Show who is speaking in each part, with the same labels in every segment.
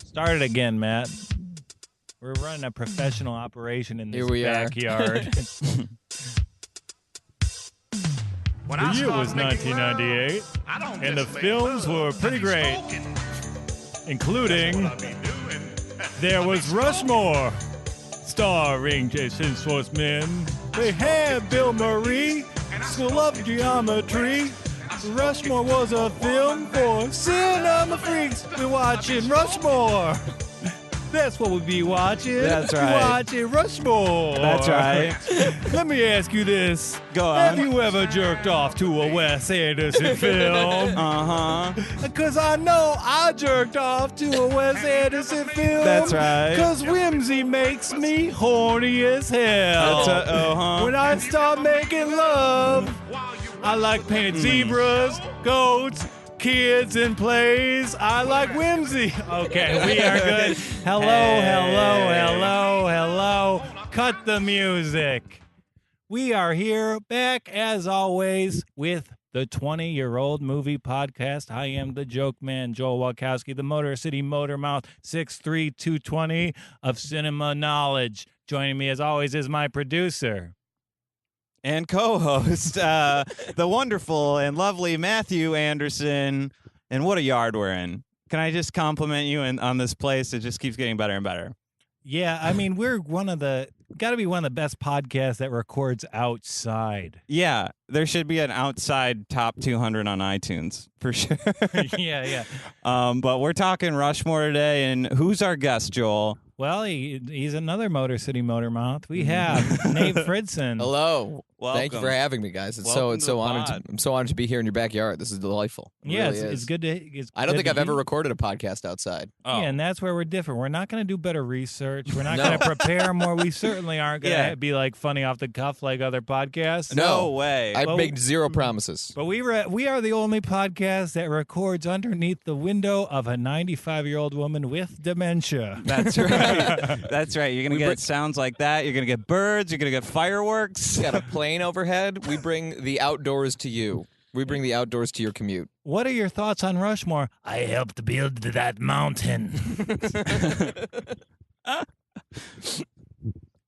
Speaker 1: Start it again, Matt. We're running a professional operation in this backyard. The year was 1998, and the films were pretty great, including there was Rushmore, starring Jason Schwartzman. They had Bill Murray, School of Geometry. Rushmore was a film for cinema freaks. We're watching Rushmore. That's what we'll be watching.
Speaker 2: That's right.
Speaker 1: We're watching Rushmore.
Speaker 2: That's right.
Speaker 1: Let me ask you this.
Speaker 2: Go on.
Speaker 1: Have you ever jerked off to a Wes Anderson film? Because I know I jerked off to a Wes Anderson film.
Speaker 2: That's right.
Speaker 1: Because whimsy makes me horny as hell. When I start making love, I like painted zebras, goats, kids, and plays. I like whimsy. Okay, we are good. Hello. Cut the music. We are here back, as always, with the 20-Year-Old Movie Podcast. I am the joke man, Joel Wachowski, the Motor City Motor Mouth 63220 of cinema knowledge. Joining me, as always, is my producer
Speaker 2: and co-host, the wonderful and lovely Matthew Anderson. And what a yard we're in. Can I just compliment you on this place? It just keeps getting better and better.
Speaker 1: Yeah, I mean, we're got to be one of the best podcasts that records outside.
Speaker 2: Yeah, there should be an outside top 200 on iTunes, for sure.
Speaker 1: Yeah.
Speaker 2: But we're talking Rushmore today, and who's our guest, Joel?
Speaker 1: Well, he's another Motor City Motor Mouth. We have Nate Fridson.
Speaker 3: Hello.
Speaker 2: Welcome.
Speaker 3: Thank you for having me, guys. I'm so honored to be here in your backyard. This is delightful.
Speaker 1: Yeah, it's good to.
Speaker 3: I don't think I've ever recorded a podcast outside.
Speaker 1: Oh. Yeah, and that's where we're different. We're not going to do better research. We're not going to prepare more. We certainly aren't going to be like funny off the cuff like other podcasts.
Speaker 2: No way.
Speaker 3: I make zero promises.
Speaker 1: But we are the only podcast that records underneath the window of a 95-year-old woman with dementia.
Speaker 2: That's right. That's right. You're going to get sounds like that. You're going to get birds. You're going to get fireworks.
Speaker 3: We got a plane overhead. We bring the outdoors to you. We bring the outdoors to your commute.
Speaker 1: What are your thoughts on Rushmore? I helped build that mountain.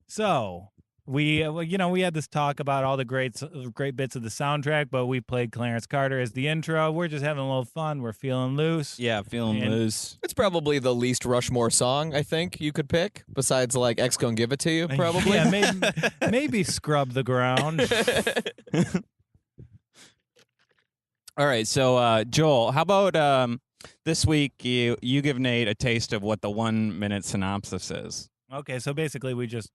Speaker 1: So, we had this talk about all the great bits of the soundtrack, but we played Clarence Carter as the intro. We're just having a little fun. We're feeling loose.
Speaker 2: Yeah, feeling loose.
Speaker 3: It's probably the least Rushmore song I think you could pick, besides like X Gon' Give It To You, probably.
Speaker 1: Yeah, maybe Scrub the Ground.
Speaker 2: All right, so Joel, how about this week you give Nate a taste of what the 1-minute synopsis is?
Speaker 1: Okay, so basically we just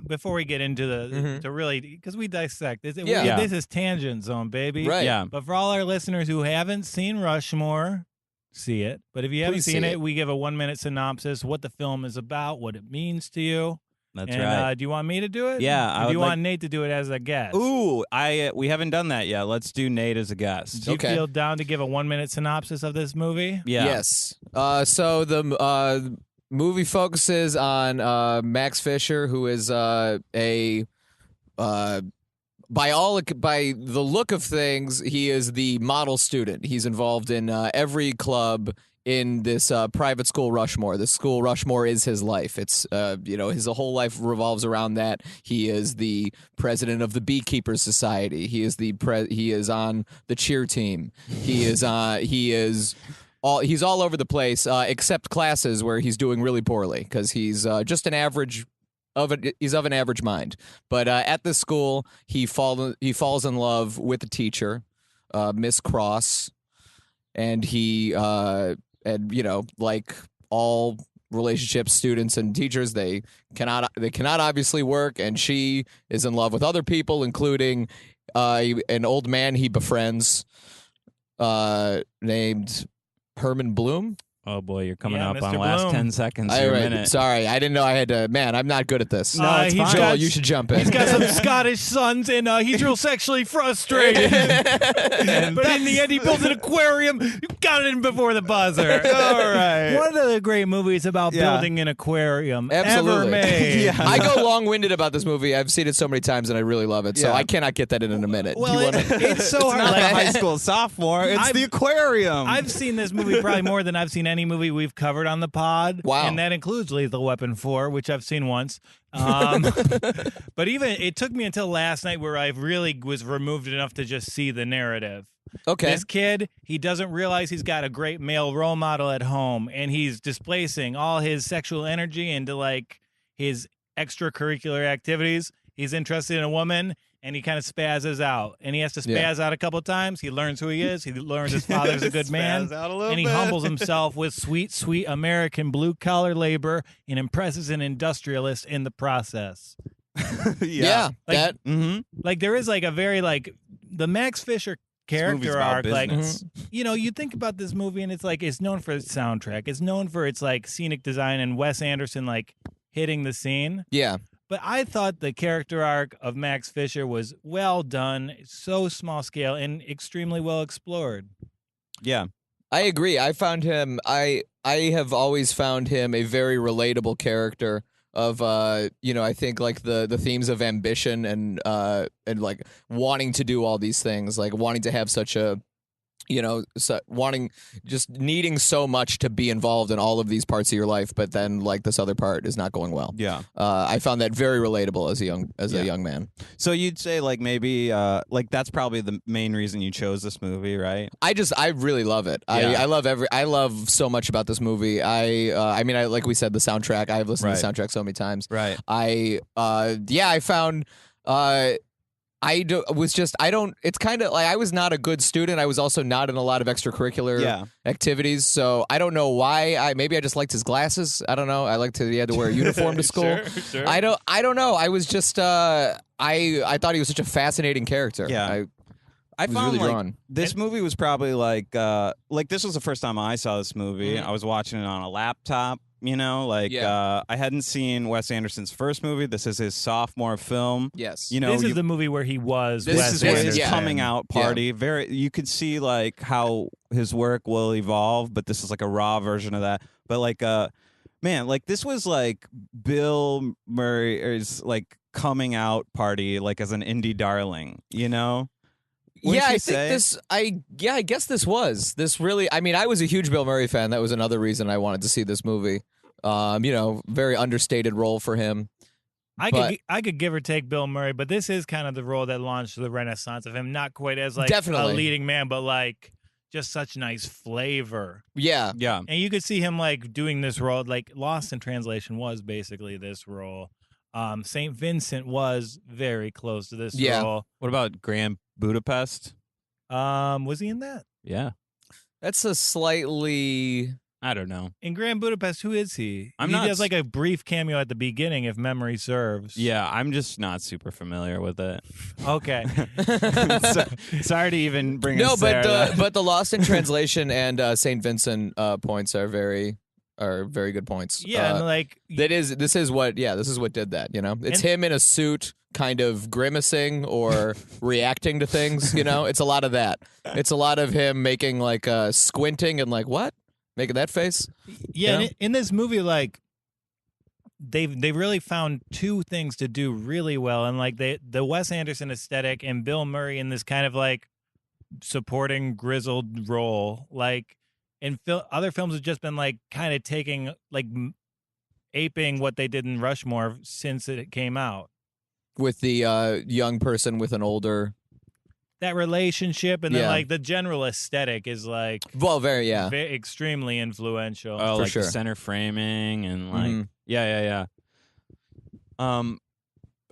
Speaker 1: before we get into to really, because we dissect this, this is Tangent Zone, baby.
Speaker 3: Right.
Speaker 2: Yeah.
Speaker 1: But for all our listeners who haven't seen Rushmore, see it. But if you haven't seen it, we give a 1-minute synopsis, what the film is about, what it means to you.
Speaker 2: That's right.
Speaker 1: Do you want me to do it?
Speaker 2: Yeah.
Speaker 1: Or do you want Nate to do it as a guest?
Speaker 2: Ooh, we haven't done that yet. Let's do Nate as a guest.
Speaker 1: Do you feel down to give a 1-minute synopsis of this movie?
Speaker 2: Yeah.
Speaker 3: Yes. So the movie focuses on Max Fisher, who is by the look of things, he is the model student. He's involved in every club in this private school Rushmore. The school Rushmore is his life. It's his whole life revolves around that. He is the president of the Beekeepers Society. He is he is on the cheer team. He's all over the place except classes where he's doing really poorly because he's just he's of an average mind. But at this school, he falls in love with a teacher, Miss Cross, and he like all relationships, students and teachers, they cannot obviously work, and she is in love with other people, including an old man he befriends named Herman Bloom.
Speaker 2: Oh boy, you're coming up
Speaker 1: Mr.
Speaker 2: on the last
Speaker 1: Bloom.
Speaker 2: 10 seconds of your minute.
Speaker 3: Sorry, I didn't know I had to. Man, I'm not good at this.
Speaker 2: No, it's fine.
Speaker 3: Joel, you should jump in.
Speaker 1: He's got some Scottish sons, and he's real sexually frustrated. But in the end, he built an aquarium. You got it in before the buzzer.
Speaker 2: All right.
Speaker 1: One of the great movies about building an aquarium
Speaker 3: Absolutely.
Speaker 1: ever made.
Speaker 2: Yeah.
Speaker 3: I go long-winded about this movie. I've seen it so many times, and I really love it. So I cannot get that in a minute.
Speaker 1: Well, it's so hard.
Speaker 2: Not
Speaker 1: Like,
Speaker 2: the high school sophomore. It's the aquarium.
Speaker 1: I've seen this movie probably more than I've seen any movie we've covered on the pod.
Speaker 3: Wow.
Speaker 1: And that includes Lethal Weapon 4, which I've seen once. But even it took me until last night where I really was removed enough to just see the narrative.
Speaker 3: Okay.
Speaker 1: This kid, he doesn't realize he's got a great male role model at home, and he's displacing all his sexual energy into like his extracurricular activities. He's interested in a woman, and he kind of spazzes out, and he has to spazz out a couple times. He learns who he is. He learns his father's a good man, and he humbles himself with sweet, sweet American blue-collar labor and impresses an industrialist in the process.
Speaker 3: Yeah.
Speaker 1: Like,
Speaker 3: that.
Speaker 1: Like there is like a very like the Max Fisher character arc, like you know, you think about this movie and it's like it's known for its soundtrack, it's known for its like scenic design and Wes Anderson like hitting the scene.
Speaker 3: Yeah.
Speaker 1: But I thought the character arc of Max Fisher was well done, so small scale and extremely well explored.
Speaker 2: Yeah.
Speaker 3: I agree. I found him. I have always found him a very relatable character. Of you know, I think like the themes of ambition and like wanting to do all these things, like wanting to have such a, you know, just needing so much to be involved in all of these parts of your life, but then like this other part is not going well.
Speaker 2: Yeah.
Speaker 3: I found that very relatable as a young man.
Speaker 2: So you'd say like maybe like that's probably the main reason you chose this movie, right?
Speaker 3: I really love it.
Speaker 2: Yeah.
Speaker 3: I love so much about this movie. I mean, like we said, the soundtrack. I've listened to the soundtrack so many times.
Speaker 2: Right.
Speaker 3: I found it's kind of like I was not a good student. I was also not in a lot of extracurricular activities. So I don't know why. Maybe I just liked his glasses. I don't know. He had to wear a uniform to school.
Speaker 2: Sure.
Speaker 3: I don't know. I was just I thought he was such a fascinating character.
Speaker 2: Yeah. I
Speaker 3: was
Speaker 2: found
Speaker 3: really
Speaker 2: like
Speaker 3: drawn.
Speaker 2: this movie was probably like this was the first time I saw this movie.
Speaker 3: Mm-hmm.
Speaker 2: I was watching it on a laptop. You know, like I hadn't seen Wes Anderson's first movie. This is his sophomore film.
Speaker 3: Yes.
Speaker 2: You know,
Speaker 1: This is the movie where he was
Speaker 2: this
Speaker 1: Wes
Speaker 2: is where his
Speaker 1: Anderson.
Speaker 2: coming out party. You could see like how his work will evolve, but this is like a raw version of that. But like man, like this was like Bill Murray's like coming out party, like as an indie darling, you know? Wouldn't you say?
Speaker 3: I guess this was really. I mean, I was a huge Bill Murray fan. That was another reason I wanted to see this movie. You know, very understated role for him.
Speaker 1: I could give or take Bill Murray, but this is kind of the role that launched the renaissance of him. Not quite as like
Speaker 3: Definitely.
Speaker 1: a leading man, but like just such nice flavor.
Speaker 3: Yeah.
Speaker 1: And you could see him like doing this role. Like Lost in Translation was basically this role. St. Vincent was very close to this role.
Speaker 2: What about Grand Budapest?
Speaker 1: Was he in that?
Speaker 2: Yeah.
Speaker 3: That's a slightly.
Speaker 2: I don't know.
Speaker 1: In Grand Budapest, who is he?
Speaker 2: He
Speaker 1: does like a brief cameo at the beginning, if memory serves.
Speaker 2: Yeah, I'm just not super familiar with it.
Speaker 1: Okay.
Speaker 2: Sorry to even bring
Speaker 3: No,
Speaker 2: us there.
Speaker 3: but the Lost in Translation and Saint Vincent points are very good points.
Speaker 1: Yeah, and like
Speaker 3: this is what did that. You know, it's him in a suit, kind of grimacing or reacting to things. You know, it's a lot of that. It's a lot of him making like squinting and like what. Making that face?
Speaker 1: Yeah,
Speaker 3: you know?
Speaker 1: in this movie, like they really found two things to do really well, and like the Wes Anderson aesthetic and Bill Murray in this kind of like supporting grizzled role, like in other films have just been like kind of taking like aping what they did in Rushmore since it came out
Speaker 3: with the young person with an older.
Speaker 1: That relationship and then like the general aesthetic is like very extremely influential.
Speaker 2: Oh, like
Speaker 3: sure.
Speaker 2: the center framing and like yeah.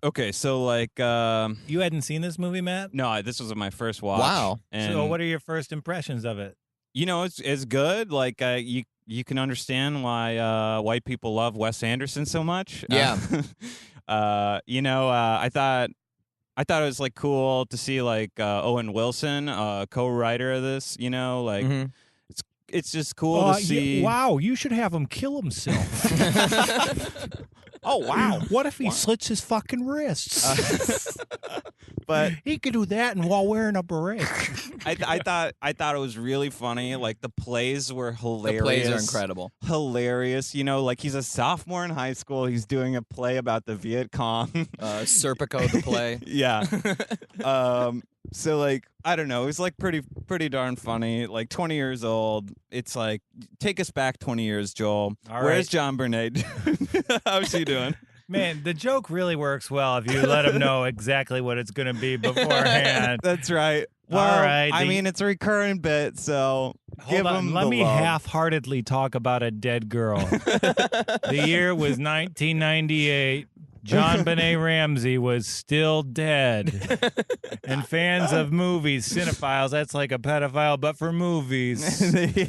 Speaker 2: Okay, so like
Speaker 1: you hadn't seen this movie, Matt?
Speaker 2: No, this was my first watch.
Speaker 3: Wow.
Speaker 2: And
Speaker 1: so what are your first impressions of it?
Speaker 2: You know, it's good. Like you can understand why white people love Wes Anderson so much.
Speaker 3: Yeah.
Speaker 2: You know, I thought it was like cool to see like Owen Wilson, co-writer of this. You know, like it's just cool to see.
Speaker 1: Yeah, wow, you should have him kill himself.
Speaker 2: Oh wow!
Speaker 1: What if he slits his fucking wrists?
Speaker 2: But
Speaker 1: he could do that and while wearing a beret.
Speaker 2: I thought it was really funny. Like the plays were hilarious.
Speaker 3: The plays are incredible.
Speaker 2: Hilarious. You know, like he's a sophomore in high school. He's doing a play about the Viet Cong.
Speaker 3: Serpico the play.
Speaker 2: Yeah. So like I don't know, it was like pretty darn funny. Like 20 years old. It's like take us back 20 years, Joel.
Speaker 1: All
Speaker 2: Where's
Speaker 1: right.
Speaker 2: John Burnett? How's she doing?
Speaker 1: Man, the joke really works well if you let him know exactly what it's going to be beforehand.
Speaker 2: That's right.
Speaker 1: All
Speaker 2: Well,
Speaker 1: right,
Speaker 2: I
Speaker 1: the-
Speaker 2: mean it's a recurring bit, so give
Speaker 1: Hold on,
Speaker 2: him
Speaker 1: let
Speaker 2: the
Speaker 1: me
Speaker 2: love.
Speaker 1: half-heartedly talk about a dead girl. The year was 1998. John Benet Ramsey was still dead. And fans of movies, cinephiles, that's like a pedophile, but for movies.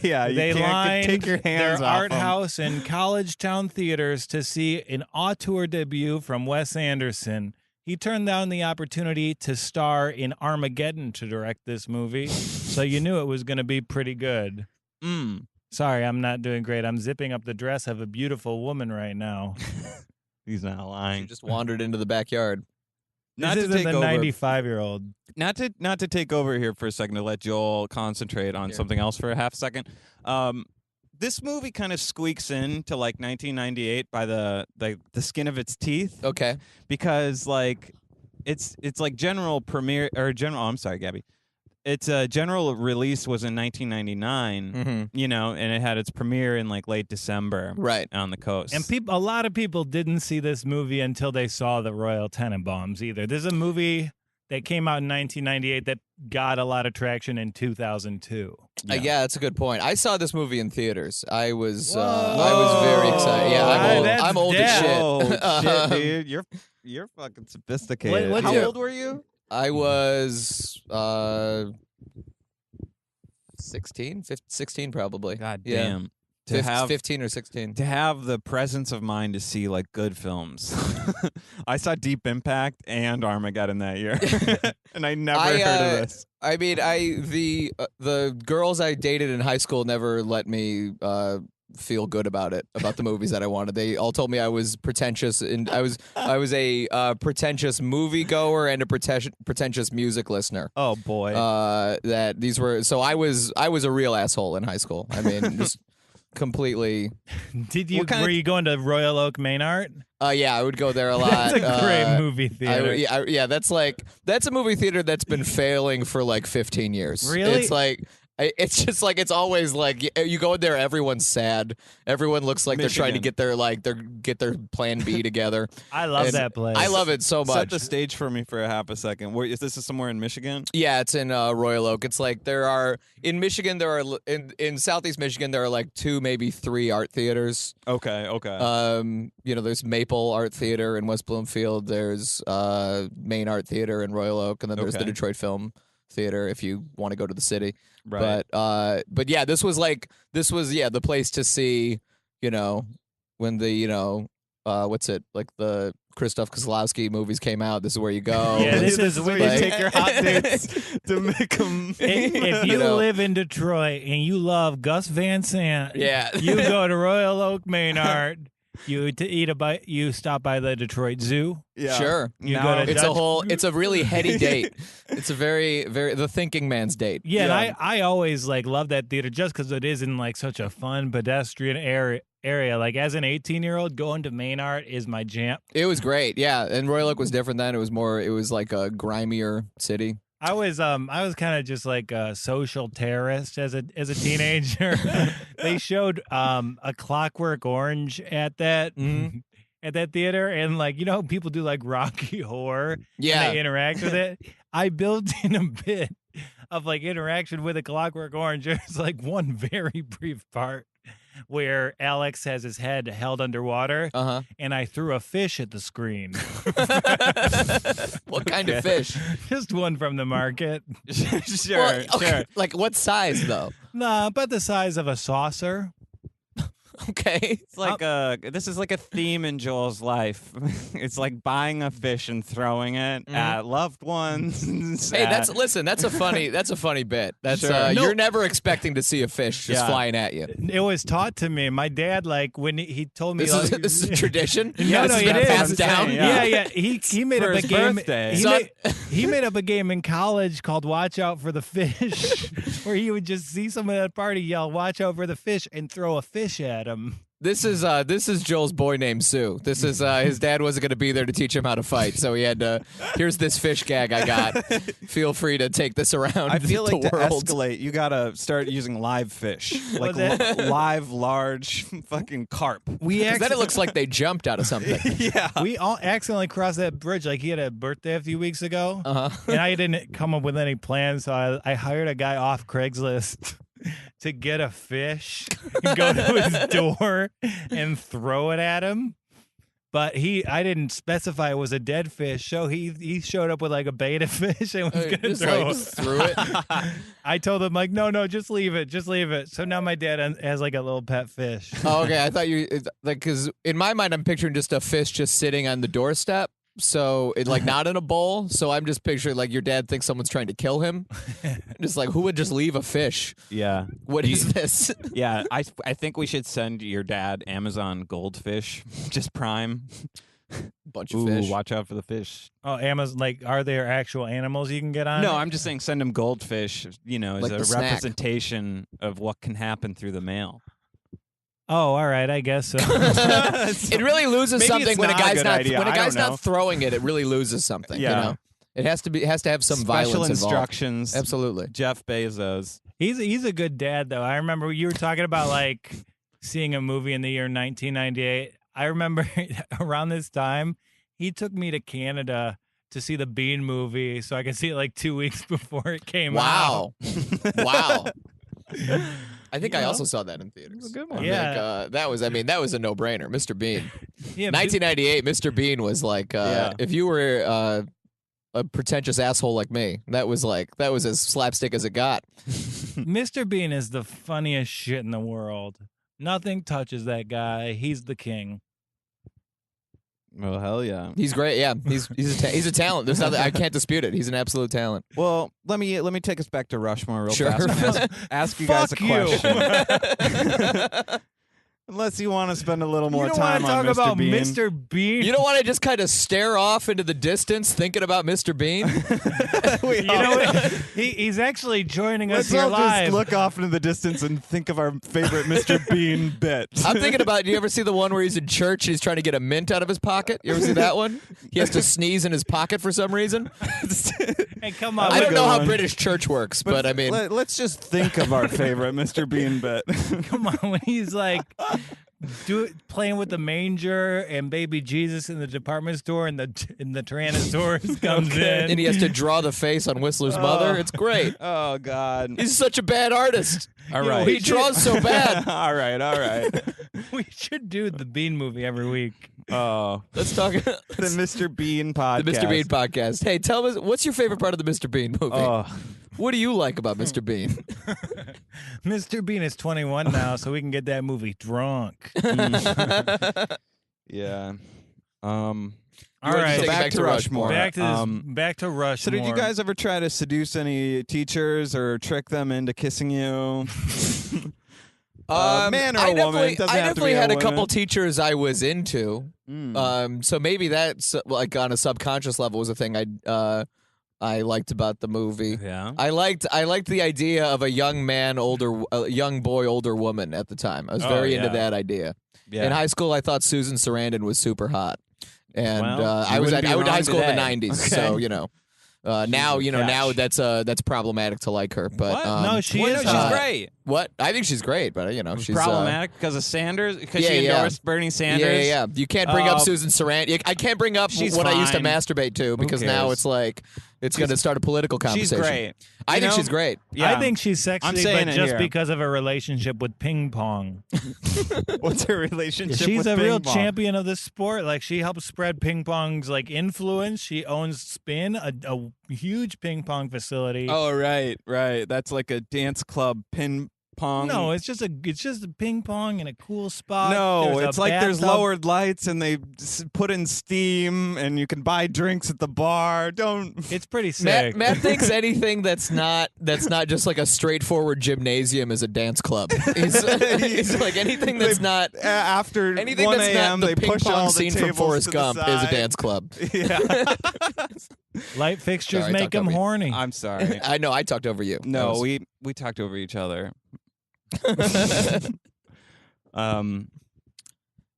Speaker 2: Yeah, you
Speaker 1: They
Speaker 2: can't
Speaker 1: lined
Speaker 2: take your hands
Speaker 1: their
Speaker 2: off
Speaker 1: art
Speaker 2: him.
Speaker 1: house and college town theaters to see an auteur debut from Wes Anderson. He turned down the opportunity to star in Armageddon to direct this movie, so you knew it was going to be pretty good. Sorry, I'm not doing great. I'm zipping up the dress of a beautiful woman right now.
Speaker 2: He's not
Speaker 3: She
Speaker 2: lying.
Speaker 3: just wandered into the backyard.
Speaker 2: Not
Speaker 1: This
Speaker 2: to
Speaker 1: isn't
Speaker 2: take
Speaker 1: the
Speaker 2: over.
Speaker 1: 95-year-old.
Speaker 2: Not to take over here for a second to let Joel concentrate on
Speaker 3: Sure.
Speaker 2: something else for a half second. This movie kind of squeaks into like 1998 by the skin of its teeth
Speaker 3: Okay.
Speaker 2: because like it's like general premiere or general. Oh, I'm sorry, Gabby. Its general release was in 1999.
Speaker 3: Mm-hmm.
Speaker 2: You know, and it had its premiere in like late December
Speaker 3: Right.
Speaker 2: on the coast.
Speaker 1: And a lot of people didn't see this movie until they saw the Royal Tenenbaums either. There's a movie that came out in 1998 that got a lot of traction in 2002.
Speaker 3: Yeah, that's a good point. I saw this movie in theaters. I was
Speaker 1: Whoa.
Speaker 3: very excited. Yeah, I'm old.
Speaker 1: That's
Speaker 3: I'm old as shit.
Speaker 2: Whoa, shit, dude. You're fucking sophisticated.
Speaker 1: What's
Speaker 2: How
Speaker 1: your-
Speaker 2: old were you?
Speaker 3: I was 16, 16 probably.
Speaker 2: God
Speaker 3: Yeah.
Speaker 2: damn. To have
Speaker 3: 15 or 16.
Speaker 2: to have the presence of mind to see like good films. I saw Deep Impact and Armageddon that year, and I never heard of this.
Speaker 3: I mean, the girls I dated in high school never let me feel good about the movies that I wanted. They all told me I was pretentious, and I was a pretentious movie goer and a pretentious music listener.
Speaker 2: Oh boy.
Speaker 3: That these were so I was a real asshole in high school. I mean, just completely.
Speaker 1: Were you going to Royal Oak Maynard?
Speaker 3: Yeah, I would go there a lot.
Speaker 1: That's a great movie theater.
Speaker 3: Yeah, that's a movie theater that's been failing for like 15 years.
Speaker 1: Really?
Speaker 3: It's like it's just like it's always like you go in there, everyone's sad. Everyone looks like they're trying to
Speaker 2: Michigan.
Speaker 3: get their plan B together.
Speaker 1: I love
Speaker 3: And
Speaker 1: that place.
Speaker 3: I love it so
Speaker 2: Set
Speaker 3: much.
Speaker 2: the stage for me for a half a second. Where is this somewhere in Michigan?
Speaker 3: Yeah, it's in Royal Oak. It's like in Michigan in Southeast Michigan there are like 2 maybe 3 art theaters.
Speaker 2: Okay.
Speaker 3: There's Maple Art Theater in West Bloomfield. There's Main Art Theater in Royal Oak, and then there's the
Speaker 2: Okay.
Speaker 3: Detroit Film Theater if you want to go to the city.
Speaker 2: Right.
Speaker 3: But yeah, this was the place to see. When the what's it like the Krzysztof Kozlowski movies came out. This is where you go.
Speaker 1: Yeah, this is
Speaker 2: where
Speaker 1: when
Speaker 2: you
Speaker 3: like-
Speaker 2: take your hot dates to make them.
Speaker 1: If you live in Detroit and you love Gus Van Sant,
Speaker 3: Yeah.
Speaker 1: you go to Royal Oak Maynard. You stop by the Detroit Zoo.
Speaker 2: Yeah.
Speaker 3: Sure.
Speaker 1: You
Speaker 2: Now-
Speaker 1: go to
Speaker 3: It's a really heady date. It's a very, very the thinking man's date.
Speaker 1: Yeah,
Speaker 2: Yeah.
Speaker 1: and I always love that theater just because it is in like such a fun pedestrian area. Like as an 18-year-old, going to Maynard is my jam.
Speaker 3: It was great. Yeah, and Royal Oak was different then. It was like a grimier city.
Speaker 1: I was kind of just like a social terrorist as a teenager. They showed a Clockwork Orange at that at that theater, and people do like Rocky Horror.
Speaker 3: Yeah.
Speaker 1: and they interact with it. I built in a bit of like interaction with a Clockwork Orange. There's like one very brief part where Alex has his head held underwater, and I threw a fish at the screen.
Speaker 3: What kind of fish?
Speaker 1: Just one from the market.
Speaker 2: Sure.
Speaker 3: Well, okay,
Speaker 2: Sure.
Speaker 3: like what size though?
Speaker 1: Nah, about the size of a saucer.
Speaker 3: Okay.
Speaker 2: It's like this is like a theme in Joel's life. It's like buying a fish and throwing it at loved ones.
Speaker 3: Hey, that's a funny bit. That's
Speaker 2: Sure.
Speaker 1: No.
Speaker 3: you're never expecting to see a fish just
Speaker 2: Yeah.
Speaker 3: flying at you.
Speaker 1: It was taught to me. My dad, when he told me,
Speaker 3: This is a tradition.
Speaker 1: No,
Speaker 3: This is
Speaker 1: it
Speaker 3: not
Speaker 1: is.
Speaker 3: passed down.
Speaker 1: Yeah. He made
Speaker 2: For
Speaker 1: up a
Speaker 2: his
Speaker 1: game.
Speaker 2: birthday.
Speaker 1: He made up a game in college called "Watch Out for the Fish," where he would just see someone at a party yell "Watch out for the fish" and throw a fish at him.
Speaker 3: This is Joel's boy named Sue. This is his dad wasn't going to be there to teach him how to fight, so he had to. Here's this fish gag I got. Feel free to take this around.
Speaker 2: I feel like
Speaker 3: the
Speaker 2: to
Speaker 3: world.
Speaker 2: escalate, you gotta start using live fish, like live, large, fucking carp.
Speaker 1: We
Speaker 3: Then it looks like they jumped out of something.
Speaker 2: Yeah,
Speaker 1: we all accidentally crossed that bridge. Like he had a birthday a few weeks ago,
Speaker 3: Uh-huh.
Speaker 1: and I didn't come up with any plans, so I hired a guy off Craigslist to get a fish, go to his door, and throw it at him. But I didn't specify it was a dead fish, so he showed up with like a beta fish and was gonna
Speaker 3: Just
Speaker 1: throw
Speaker 3: like
Speaker 1: it.
Speaker 3: threw it.
Speaker 1: I told him like, no, just leave it. So now my dad has like a little pet fish.
Speaker 3: Oh, okay. I thought you like because in my mind I'm picturing just a fish just sitting on the doorstep. So it like not in a bowl. So I'm just picturing like your dad thinks someone's trying to kill him. Just like who would just leave a fish?
Speaker 2: yeah,
Speaker 3: What is this?
Speaker 2: yeah. I think we should send your dad Amazon goldfish, just Prime.
Speaker 3: Bunch of
Speaker 2: Ooh,
Speaker 3: fish.
Speaker 2: watch out for the fish.
Speaker 1: Oh, Amazon, like, are there actual animals you can get on?
Speaker 2: No,
Speaker 1: it?
Speaker 2: I'm just saying send him goldfish. You know, as
Speaker 3: Like
Speaker 2: a
Speaker 3: the snack.
Speaker 2: representation of what can happen through the mail.
Speaker 1: Oh, all right, I guess so.
Speaker 3: It really loses
Speaker 2: Maybe
Speaker 3: something
Speaker 2: it's
Speaker 3: when a
Speaker 2: not a
Speaker 3: guy's
Speaker 2: good
Speaker 3: not
Speaker 2: idea.
Speaker 3: when a
Speaker 2: I
Speaker 3: guy's
Speaker 2: don't know.
Speaker 3: not throwing it. It really loses something.
Speaker 2: Yeah.
Speaker 3: You know? It has to have some
Speaker 2: Special
Speaker 3: violence involved.
Speaker 2: instructions.
Speaker 3: Absolutely.
Speaker 2: Jeff Bezos.
Speaker 1: He's a good dad, though. I remember you were talking about like seeing a movie in the year 1998. I remember around this time, he took me to Canada to see the Bean movie, so I could see it like 2 weeks before it came out.
Speaker 3: Wow. Wow. I think I
Speaker 1: know?
Speaker 3: also saw that in theaters.
Speaker 2: a good one.
Speaker 1: Yeah.
Speaker 3: that was a no-brainer. Mr. Bean.
Speaker 1: Yeah,
Speaker 3: 1998, Mr. Bean was like,
Speaker 2: Yeah.
Speaker 3: if you were a pretentious asshole like me, that was as slapstick as it got.
Speaker 1: Mr. Bean is the funniest shit in the world. Nothing touches that guy. He's the king.
Speaker 2: Well, hell yeah.
Speaker 3: He's great. Yeah, he's a talent. There's nothing I can't dispute it. He's an absolute talent.
Speaker 2: Well, let me take us back to Rushmore real
Speaker 3: Sure.
Speaker 2: fast. Ask you guys a
Speaker 1: Fuck you.
Speaker 2: question. Unless you want to spend a little more
Speaker 1: You don't
Speaker 2: time
Speaker 1: want to
Speaker 2: on
Speaker 1: talk about
Speaker 2: Bean.
Speaker 1: Mr. Bean?
Speaker 3: You don't want to just kind of stare off into the distance thinking about Mr. Bean?
Speaker 1: You know what? He's actually joining us
Speaker 2: Let's
Speaker 1: here
Speaker 2: all
Speaker 1: live.
Speaker 2: just look off into the distance and think of our favorite Mr. Bean bit.
Speaker 3: I'm thinking about, do you ever see the one where he's in church and he's trying to get a mint out of his pocket? You ever see that one? He has to sneeze in his pocket for some reason.
Speaker 1: Hey, come on.
Speaker 3: I don't
Speaker 2: good
Speaker 3: know how
Speaker 2: one.
Speaker 3: British church works, but I mean,
Speaker 2: let's just think of our favorite Mr. Bean bit.
Speaker 1: Come on, when he's like playing with the manger and baby Jesus in the department store, and the Tyrannosaurus comes in.
Speaker 3: and he has to draw the face on Whistler's mother. It's great.
Speaker 2: Oh God.
Speaker 3: He's such a bad artist.
Speaker 2: All
Speaker 1: You know,
Speaker 2: right.
Speaker 3: He draws so bad.
Speaker 2: all right.
Speaker 1: We should do the Bean movie every week.
Speaker 2: Oh,
Speaker 3: Let's talk
Speaker 2: the Mr. Bean podcast.
Speaker 3: the Mr. Bean podcast. Hey, tell us, what's your favorite part of the Mr. Bean movie?
Speaker 2: Oh,
Speaker 3: What do you like about Mr. Bean?
Speaker 1: Mr. Bean is 21 now, so we can get that movie drunk.
Speaker 2: yeah.
Speaker 1: All
Speaker 3: wanna
Speaker 1: right,
Speaker 3: take it
Speaker 2: back to Rushmore.
Speaker 1: back to this,
Speaker 2: Um,
Speaker 1: back to Rushmore.
Speaker 2: So did you guys ever try to seduce any teachers or trick them into kissing you? Man or
Speaker 3: I
Speaker 2: a woman? It doesn't
Speaker 3: I
Speaker 2: have to
Speaker 3: definitely
Speaker 2: be a
Speaker 3: had a
Speaker 2: woman.
Speaker 3: couple teachers I was into.
Speaker 2: Mm.
Speaker 3: So maybe that's like on a subconscious level was a thing I liked about the movie.
Speaker 2: Yeah.
Speaker 3: I liked the idea of a young man, young boy, older woman at the time. I was
Speaker 2: Oh,
Speaker 3: very into
Speaker 2: yeah.
Speaker 3: that idea.
Speaker 2: Yeah.
Speaker 3: In high school, I thought Susan Sarandon was super hot, and
Speaker 2: Well,
Speaker 3: I
Speaker 2: you wouldn't be
Speaker 3: went to high
Speaker 2: wrong
Speaker 3: school in the
Speaker 2: today.
Speaker 3: '90s,
Speaker 2: Okay.
Speaker 3: so now
Speaker 2: catch.
Speaker 3: that's problematic to like her. But
Speaker 2: What?
Speaker 1: No, she
Speaker 2: Well,
Speaker 1: is
Speaker 2: no, she's
Speaker 1: hot.
Speaker 2: great.
Speaker 3: what I think she's great, but she's
Speaker 2: Problematic because of Sanders? Because
Speaker 3: Yeah,
Speaker 2: she
Speaker 3: yeah.
Speaker 2: endorsed Bernie Sanders?
Speaker 3: Yeah. You can't bring up
Speaker 2: Oh.
Speaker 3: Susan Sarandon. I can't bring up
Speaker 2: She's
Speaker 3: what I used to
Speaker 2: fine.
Speaker 3: masturbate to because now
Speaker 2: cares?
Speaker 3: it's like it's going to start a political
Speaker 2: She's
Speaker 3: conversation.
Speaker 2: great.
Speaker 3: I think
Speaker 2: know?
Speaker 3: she's great.
Speaker 2: Yeah.
Speaker 1: I think she's sexy,
Speaker 2: I'm saying
Speaker 1: but
Speaker 2: it
Speaker 1: just
Speaker 2: here.
Speaker 1: because of her relationship with ping pong.
Speaker 2: What's her relationship
Speaker 1: She's
Speaker 2: with
Speaker 1: a real
Speaker 2: ping pong?
Speaker 1: champion of the sport. Like, she helps spread ping pong's like influence. She owns Spin, a huge ping pong facility.
Speaker 2: Oh, right. That's like a dance club ping pong.
Speaker 1: No, it's just a ping pong in a cool spot.
Speaker 2: No,
Speaker 1: There's a
Speaker 2: it's like there's
Speaker 1: bathtub.
Speaker 2: lowered lights and they put in steam and you can buy drinks at the bar. Don't.
Speaker 1: It's pretty sick.
Speaker 3: Matt thinks anything that's not just like a straightforward gymnasium is a dance club. He's like anything that's not
Speaker 2: After
Speaker 3: anything
Speaker 2: 1
Speaker 3: that's
Speaker 2: a.m.
Speaker 3: not
Speaker 2: they
Speaker 3: the ping
Speaker 2: push
Speaker 3: pong
Speaker 2: all the
Speaker 3: scene from
Speaker 2: tables
Speaker 3: Forrest
Speaker 2: to the
Speaker 3: Gump is a
Speaker 2: side.
Speaker 3: dance club.
Speaker 2: Yeah.
Speaker 1: Light fixtures
Speaker 3: Sorry, I
Speaker 1: make
Speaker 3: talked
Speaker 1: them
Speaker 3: over you.
Speaker 1: horny.
Speaker 2: I'm sorry.
Speaker 3: I know I talked over you.
Speaker 2: No,
Speaker 3: That
Speaker 2: we talked over each other.
Speaker 3: was-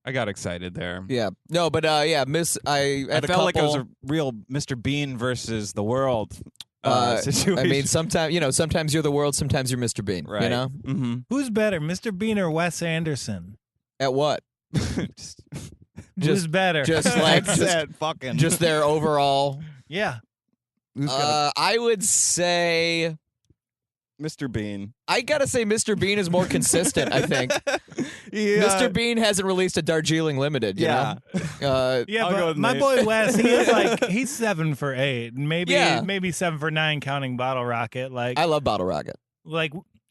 Speaker 2: I got excited there.
Speaker 3: Yeah. No, but Miss. I had
Speaker 2: I
Speaker 3: a
Speaker 2: felt like it was
Speaker 3: couple-
Speaker 2: a real Mr. Bean versus the world situation.
Speaker 3: I mean, sometimes you're the world, sometimes you're Mr. Bean.
Speaker 2: right.
Speaker 3: You know,
Speaker 2: Mm-hmm.
Speaker 1: Who's better, Mr. Bean or Wes Anderson?
Speaker 3: at what?
Speaker 1: Who's better?
Speaker 3: just like
Speaker 2: That's it, fucking.
Speaker 3: just their overall.
Speaker 1: yeah.
Speaker 2: Who's gonna,
Speaker 3: I would say.
Speaker 2: Mr. Bean.
Speaker 3: I gotta say, Mr. Bean is more consistent. I think
Speaker 2: Yeah.
Speaker 3: Mr. Bean hasn't released a Darjeeling Limited. You
Speaker 2: Yeah.
Speaker 3: know?
Speaker 1: Yeah,
Speaker 2: I'll go
Speaker 1: but
Speaker 2: with
Speaker 1: my
Speaker 2: Nate.
Speaker 1: boy Wes, he is like he's 7 for 8, maybe
Speaker 3: Yeah.
Speaker 1: maybe 7 for 9 counting Bottle Rocket. Like,
Speaker 3: I love Bottle Rocket.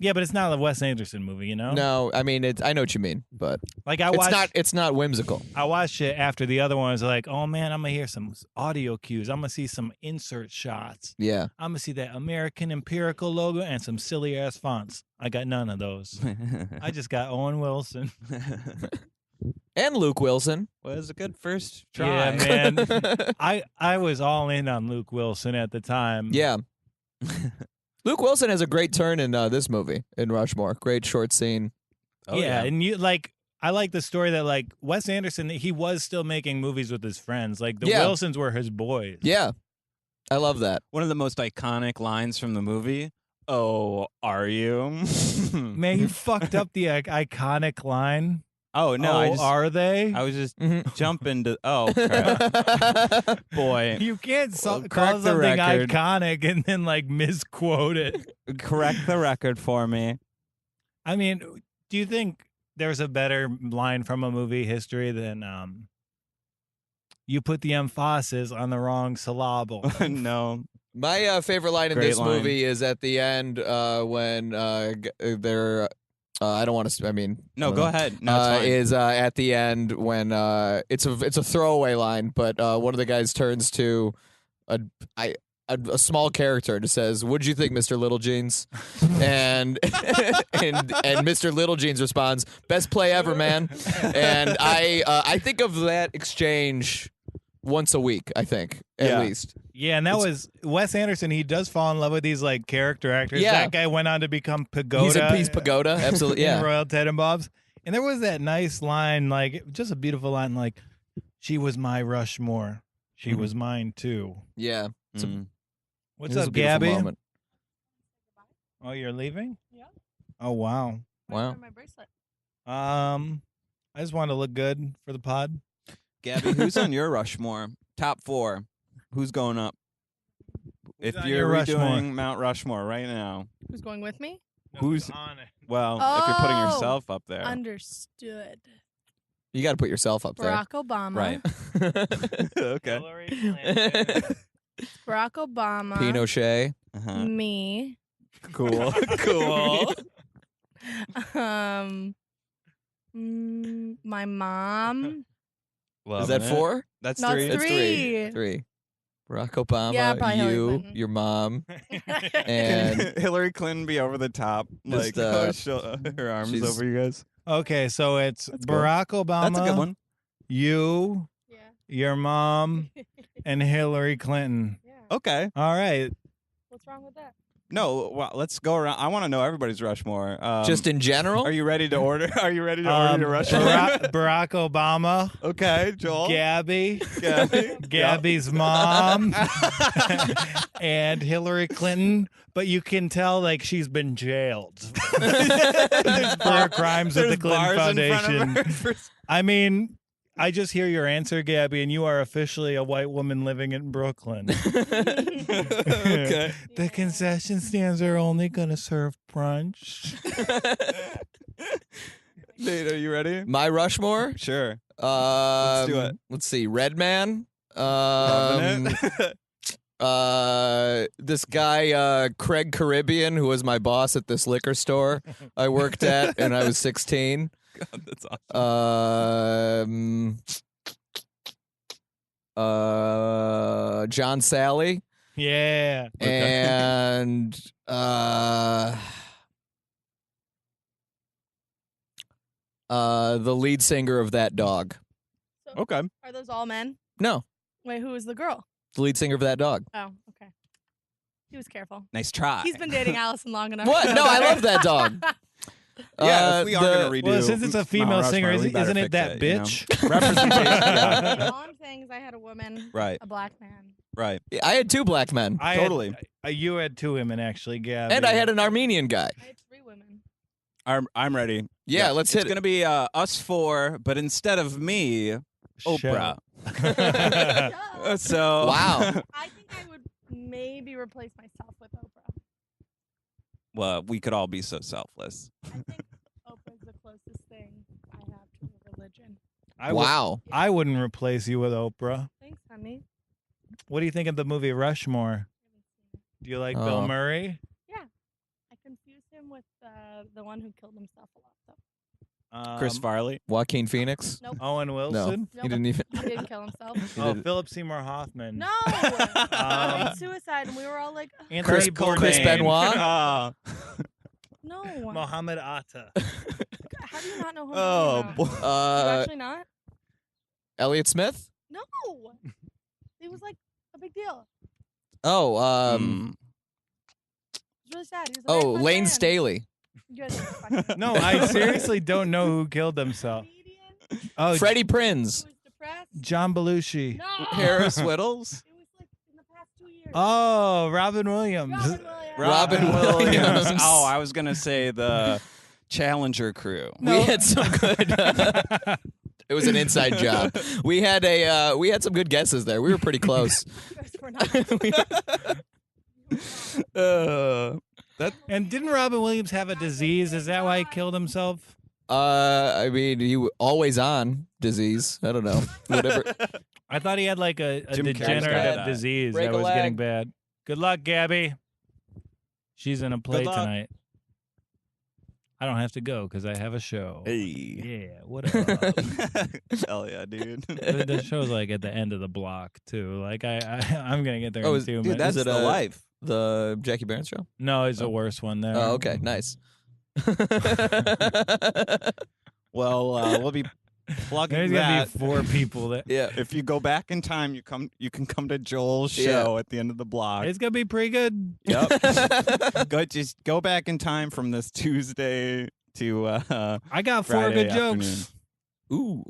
Speaker 1: yeah, but it's not a Wes Anderson movie, you know.
Speaker 3: No, I mean I know what you mean, but
Speaker 1: Like I watched,
Speaker 3: it's not whimsical.
Speaker 1: I watched it after the other one was like, oh man, I'm gonna hear some audio cues. I'm gonna see some insert shots.
Speaker 3: Yeah.
Speaker 1: I'm gonna see that American Empirical logo and some silly ass fonts. I got none of those. I just got Owen Wilson.
Speaker 3: And Luke Wilson.
Speaker 2: Was a good first try.
Speaker 1: Yeah, man. I was all in on Luke Wilson at the time.
Speaker 3: Yeah. Luke Wilson has a great turn in this movie in Rushmore. Great short scene.
Speaker 2: Oh,
Speaker 1: yeah, and you like. I like the story that like Wes Anderson, he was still making movies with his friends. Like the
Speaker 3: Yeah.
Speaker 1: Wilsons were his boys.
Speaker 3: Yeah. I love that.
Speaker 2: One of the most iconic lines from the movie. Oh, are you?
Speaker 1: Man, you fucked up the iconic line.
Speaker 2: Oh no,
Speaker 1: oh, are they?
Speaker 2: I was just
Speaker 3: Mhm.
Speaker 2: jumping to. Oh, crap. Boy.
Speaker 1: You can't
Speaker 2: Well,
Speaker 1: call
Speaker 2: correct the
Speaker 1: something
Speaker 2: record.
Speaker 1: iconic and then like misquote it.
Speaker 2: Correct the record for me.
Speaker 1: I mean, do you think there's a better line from a movie history than you put the emphasis on the wrong syllable?
Speaker 2: No.
Speaker 3: My favorite line in
Speaker 2: Great
Speaker 3: this
Speaker 2: line.
Speaker 3: movie is at the end when they're. I don't want to. I mean,
Speaker 2: No,
Speaker 3: I don't
Speaker 2: go
Speaker 3: know.
Speaker 2: ahead. No, it's fine.
Speaker 3: Is at the end when it's a throwaway line, but one of the guys turns to a small character and says, "What'd you think, Mr. Little Jeans?" and and Mr. Little Jeans responds, "Best play ever, man." And I think of that exchange once a week. I think at
Speaker 2: Yeah.
Speaker 3: least.
Speaker 1: Yeah, and that was Wes Anderson. He does fall in love with these like character actors.
Speaker 3: Yeah.
Speaker 1: That guy went on to become Pagoda.
Speaker 3: He's Pagoda, absolutely.
Speaker 1: in
Speaker 3: Yeah.
Speaker 1: Royal Tenenbaums. And there was that nice line, like just a beautiful line, like "She was my Rushmore. She
Speaker 3: Mhm.
Speaker 1: was mine too."
Speaker 3: Yeah. It's a-
Speaker 2: Mm.
Speaker 1: What's
Speaker 3: it was
Speaker 1: up,
Speaker 3: a beautiful
Speaker 1: Gabby?
Speaker 3: moment.
Speaker 1: Oh, you're leaving?
Speaker 4: Yeah.
Speaker 1: Oh wow.
Speaker 3: Wow.
Speaker 4: My bracelet.
Speaker 1: I just wanted to look good for the pod.
Speaker 2: Gabby, who's on your Rushmore? Top 4. Who's going up? If
Speaker 1: on
Speaker 2: you're
Speaker 1: your Rushmore?
Speaker 2: redoing Mount Rushmore right now,
Speaker 4: Who's going with me?
Speaker 2: Who's-
Speaker 1: on it?
Speaker 2: well, if you're putting
Speaker 4: Oh,
Speaker 2: yourself up there,
Speaker 4: Understood.
Speaker 3: You got to put yourself up there.
Speaker 4: Barack Obama.
Speaker 2: right? Okay.
Speaker 1: Hillary Clinton.
Speaker 4: Barack Obama.
Speaker 3: Pinochet.
Speaker 2: Uh-huh.
Speaker 4: Me.
Speaker 2: Cool. Cool.
Speaker 4: My mom.
Speaker 3: Is that
Speaker 2: Loving it.
Speaker 3: 4?
Speaker 2: That's
Speaker 4: No,
Speaker 2: 3.
Speaker 4: it's
Speaker 3: That's
Speaker 4: 3.
Speaker 3: 3. Barack Obama,
Speaker 4: Yeah, probably Hillary
Speaker 3: you,
Speaker 4: Clinton.
Speaker 3: your mom,
Speaker 2: Can
Speaker 3: and
Speaker 2: Hillary Clinton be over the top,
Speaker 3: Just,
Speaker 2: like her arms
Speaker 3: she's-
Speaker 2: over you guys?
Speaker 1: Okay, so it's
Speaker 2: That's cool.
Speaker 1: Barack Obama,
Speaker 2: That's a good one.
Speaker 1: you,
Speaker 4: Yeah.
Speaker 1: your mom, and Hillary Clinton.
Speaker 4: Yeah.
Speaker 2: Okay.
Speaker 1: All right.
Speaker 4: What's wrong with that?
Speaker 2: No, well, let's go around. I want to know everybody's Rushmore.
Speaker 3: just in general.
Speaker 2: Are you ready to order? Are you ready to order your Rushmore?
Speaker 1: Barack Obama,
Speaker 2: Okay, Joel.
Speaker 1: Gabby,
Speaker 2: Gabby.
Speaker 1: Gabby's mom, and Hillary Clinton. But you can tell like she's been jailed for her crimes at the
Speaker 2: There's
Speaker 1: Clinton
Speaker 2: bars in front of
Speaker 1: Foundation.
Speaker 2: her.
Speaker 1: I mean, I just hear your answer, Gabby, and you are officially a white woman living in Brooklyn.
Speaker 2: Okay.
Speaker 1: The concession stands are only going to serve brunch.
Speaker 2: Nate, are you ready?
Speaker 3: My Rushmore.
Speaker 2: Sure.
Speaker 3: Let's
Speaker 2: do it.
Speaker 3: Let's see. Redman.
Speaker 2: Loving it.
Speaker 3: This guy, Craig Caribbean, who was my boss at this liquor store I worked at, and I was 16.
Speaker 2: God, that's awesome.
Speaker 3: John Sally,
Speaker 1: Yeah.
Speaker 3: and the lead singer of That Dog.
Speaker 4: So,
Speaker 2: Okay.
Speaker 4: Are those all men?
Speaker 3: No,
Speaker 4: Wait, who is the girl?
Speaker 3: the lead singer of That Dog.
Speaker 4: Oh, okay. He was careful.
Speaker 2: Nice try.
Speaker 4: He's been dating Allison long enough.
Speaker 3: What?
Speaker 4: to
Speaker 3: No,
Speaker 4: know
Speaker 3: I
Speaker 4: better.
Speaker 3: love That Dog.
Speaker 2: Yeah, if we are going to redo.
Speaker 1: Well, since it's a
Speaker 2: Mount
Speaker 1: female singer,
Speaker 2: Rushmore, we better
Speaker 1: isn't it
Speaker 2: fix
Speaker 1: that
Speaker 2: you know?
Speaker 1: bitch?
Speaker 2: Representation.
Speaker 4: Okay,
Speaker 2: Yeah.
Speaker 4: all I'm saying is I had a woman,
Speaker 2: Right.
Speaker 4: a black man.
Speaker 2: Right.
Speaker 3: I had 2 black men,
Speaker 1: I
Speaker 2: Totally.
Speaker 1: you had 2 women actually, Gabby.
Speaker 3: and I had an Armenian guy.
Speaker 4: I had 3 women.
Speaker 2: I'm ready.
Speaker 3: Yeah, let's hit
Speaker 2: It's going to be us 4, but instead of me, Oprah. So
Speaker 3: Wow.
Speaker 4: I think I would maybe replace myself with Oprah.
Speaker 2: Well, we could all be so selfless.
Speaker 4: I think Oprah's the closest thing I have to a religion.
Speaker 3: Wow.
Speaker 1: I wouldn't replace you with Oprah.
Speaker 4: Thanks, honey.
Speaker 1: What do you think of the movie Rushmore? Do you like Bill
Speaker 3: Oh.
Speaker 1: Murray?
Speaker 4: I confused him with the one who killed himself a lot. So.
Speaker 2: Chris Farley.
Speaker 3: Joaquin Phoenix?
Speaker 4: Nope.
Speaker 1: Owen Wilson?
Speaker 3: He didn't even.
Speaker 4: He didn't kill himself.
Speaker 1: Oh, Philip Seymour Hoffman.
Speaker 4: No! He committed suicide, and we were all like,
Speaker 1: Anthony
Speaker 3: Chris
Speaker 1: Bourdain.
Speaker 3: Benoit?
Speaker 4: no.
Speaker 1: Mohammed Atta.
Speaker 4: How do you not know who
Speaker 2: Oh,
Speaker 4: I'm
Speaker 2: boy.
Speaker 4: talking about? You actually not?
Speaker 3: Elliot Smith?
Speaker 4: No! He was like a big deal.
Speaker 3: Oh,
Speaker 4: It's really sad. He was a very fun
Speaker 3: Lane
Speaker 4: man.
Speaker 3: Staley.
Speaker 4: You guys are fucking
Speaker 1: No, I seriously don't know who killed himself.
Speaker 4: comedian
Speaker 1: Oh,
Speaker 3: Freddie
Speaker 4: who
Speaker 3: Prinz.
Speaker 4: was depressed.
Speaker 1: John Belushi.
Speaker 4: No!
Speaker 2: Harris Whittles.
Speaker 4: It was like in the past 2 years.
Speaker 1: Oh, Robin Williams.
Speaker 4: Robin Williams.
Speaker 3: Robin
Speaker 2: Williams.
Speaker 3: Williams.
Speaker 2: Oh, I was going to say the Challenger crew.
Speaker 3: We had some good. It was an inside job. We had some good guesses there. We were pretty close.
Speaker 4: You guys were not.
Speaker 1: And didn't Robin Williams have a disease? Is that why he killed himself?
Speaker 3: I mean, always on disease. I don't know. Whatever.
Speaker 1: I thought he had like a
Speaker 2: Jim Carrey's got
Speaker 1: degenerative
Speaker 2: that.
Speaker 1: disease
Speaker 3: Break
Speaker 1: that
Speaker 3: a
Speaker 1: was getting
Speaker 3: leg.
Speaker 1: bad. Good luck, Gabby. She's in a play
Speaker 2: luck.
Speaker 1: tonight. I don't have to go because I have a show.
Speaker 2: Hey.
Speaker 1: Yeah, what up?
Speaker 2: Hell yeah, dude.
Speaker 1: The show's like at the end of the block too. Like I'm gonna get there
Speaker 3: Oh,
Speaker 1: in
Speaker 3: is-
Speaker 1: 2
Speaker 3: dude,
Speaker 1: minutes.
Speaker 2: That's
Speaker 3: Is it
Speaker 2: the
Speaker 3: a-
Speaker 2: life.
Speaker 3: The Jackie Barron show.
Speaker 1: No, it's the worst one there.
Speaker 3: Oh, okay, nice.
Speaker 2: Well, we'll be plugging
Speaker 1: There's gonna
Speaker 2: that.
Speaker 1: be 4 people that.
Speaker 3: Yeah.
Speaker 2: If you go back in time, you can come to Joel's
Speaker 3: Yeah.
Speaker 2: show at the end of the block.
Speaker 1: It's gonna be pretty good.
Speaker 2: Yep. Just go back in time from this Tuesday to
Speaker 1: I got 4
Speaker 2: Friday
Speaker 1: good jokes.
Speaker 3: Ooh,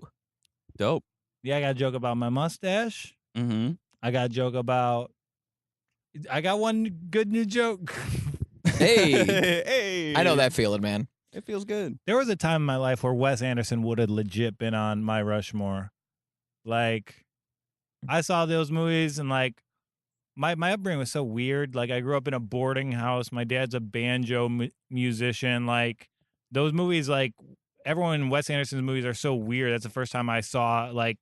Speaker 3: dope.
Speaker 1: Yeah, I got a joke about my mustache.
Speaker 2: Mm-hmm.
Speaker 1: I got a joke about. I got one good new joke.
Speaker 3: Hey,
Speaker 2: Hey.
Speaker 3: I know that feeling, man.
Speaker 2: It feels good.
Speaker 1: There was a time in my life where Wes Anderson would have legit been on my Rushmore. Like, I saw those movies and like, my upbringing was so weird. Like, I grew up in a boarding house. My dad's a banjo musician. Like, those movies, like, everyone in Wes Anderson's movies are so weird. That's the first time I saw like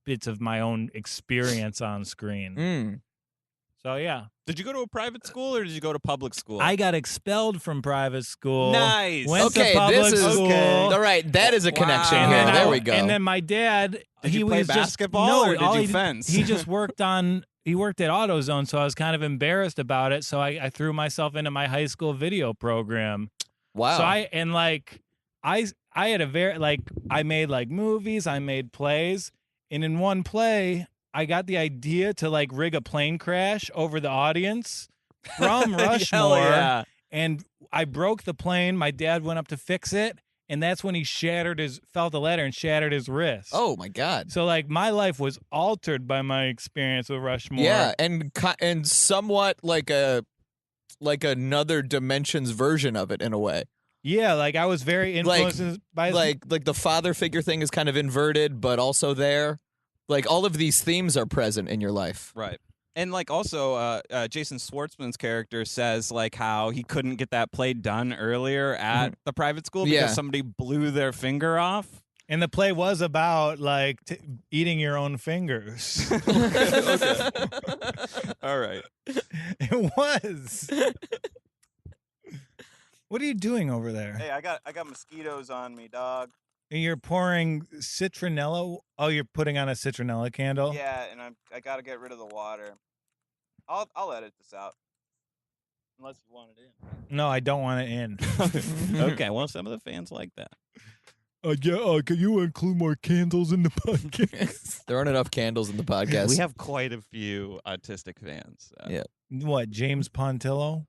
Speaker 1: bits of my own experience on screen.
Speaker 3: Mm.
Speaker 1: So yeah,
Speaker 2: Did you go to a private school or did you go to public school?
Speaker 1: I got expelled from private school.
Speaker 2: Nice.
Speaker 1: Went
Speaker 3: Okay,
Speaker 1: to public
Speaker 3: this is
Speaker 1: school.
Speaker 3: all right. That is a connection
Speaker 2: Wow.
Speaker 1: And
Speaker 3: here.
Speaker 1: then
Speaker 3: There
Speaker 1: I-
Speaker 3: we go.
Speaker 1: And then my dad,
Speaker 2: Did
Speaker 1: he
Speaker 2: you play
Speaker 1: was
Speaker 2: basketball
Speaker 1: just, no,
Speaker 2: or did
Speaker 1: all
Speaker 2: you
Speaker 1: he,
Speaker 2: fence?
Speaker 1: He just worked at AutoZone, so I was kind of embarrassed about it. So I threw myself into my high school video program.
Speaker 3: wow.
Speaker 1: So I had a very like I made like movies, I made plays, and in one play I got the idea to like rig a plane crash over the audience from Rushmore.
Speaker 2: Hell yeah.
Speaker 1: And I broke the plane. My dad went up to fix it, and that's when he fell the ladder and shattered his wrist.
Speaker 3: Oh my God.
Speaker 1: So like my life was altered by my experience with Rushmore.
Speaker 3: Yeah, and somewhat like another dimensions version of it in a way.
Speaker 1: Yeah, like I was very influenced by
Speaker 3: Like the father figure thing is kind of inverted, but also there. Like all of these themes are present in your life.
Speaker 2: Right. And like also Jason Schwartzman's character says like how he couldn't get that play done earlier at the private school because
Speaker 3: Yeah.
Speaker 2: somebody blew their finger off.
Speaker 1: And the play was about like eating your own fingers.
Speaker 2: All right.
Speaker 1: It was. What are you doing over there?
Speaker 2: Hey, I got mosquitoes on me, dog.
Speaker 1: And you're pouring citronella. Oh, you're putting on a citronella candle.
Speaker 2: Yeah, and I got to get rid of the water. I'll edit this out. Unless you want it
Speaker 1: No, I don't want it in.
Speaker 2: in. Okay, well some of the fans like that.
Speaker 1: Can you include more candles in the podcast?
Speaker 3: There aren't enough candles in the podcast.
Speaker 2: We have quite a few autistic fans.
Speaker 3: Yeah.
Speaker 1: What, James Pontillo?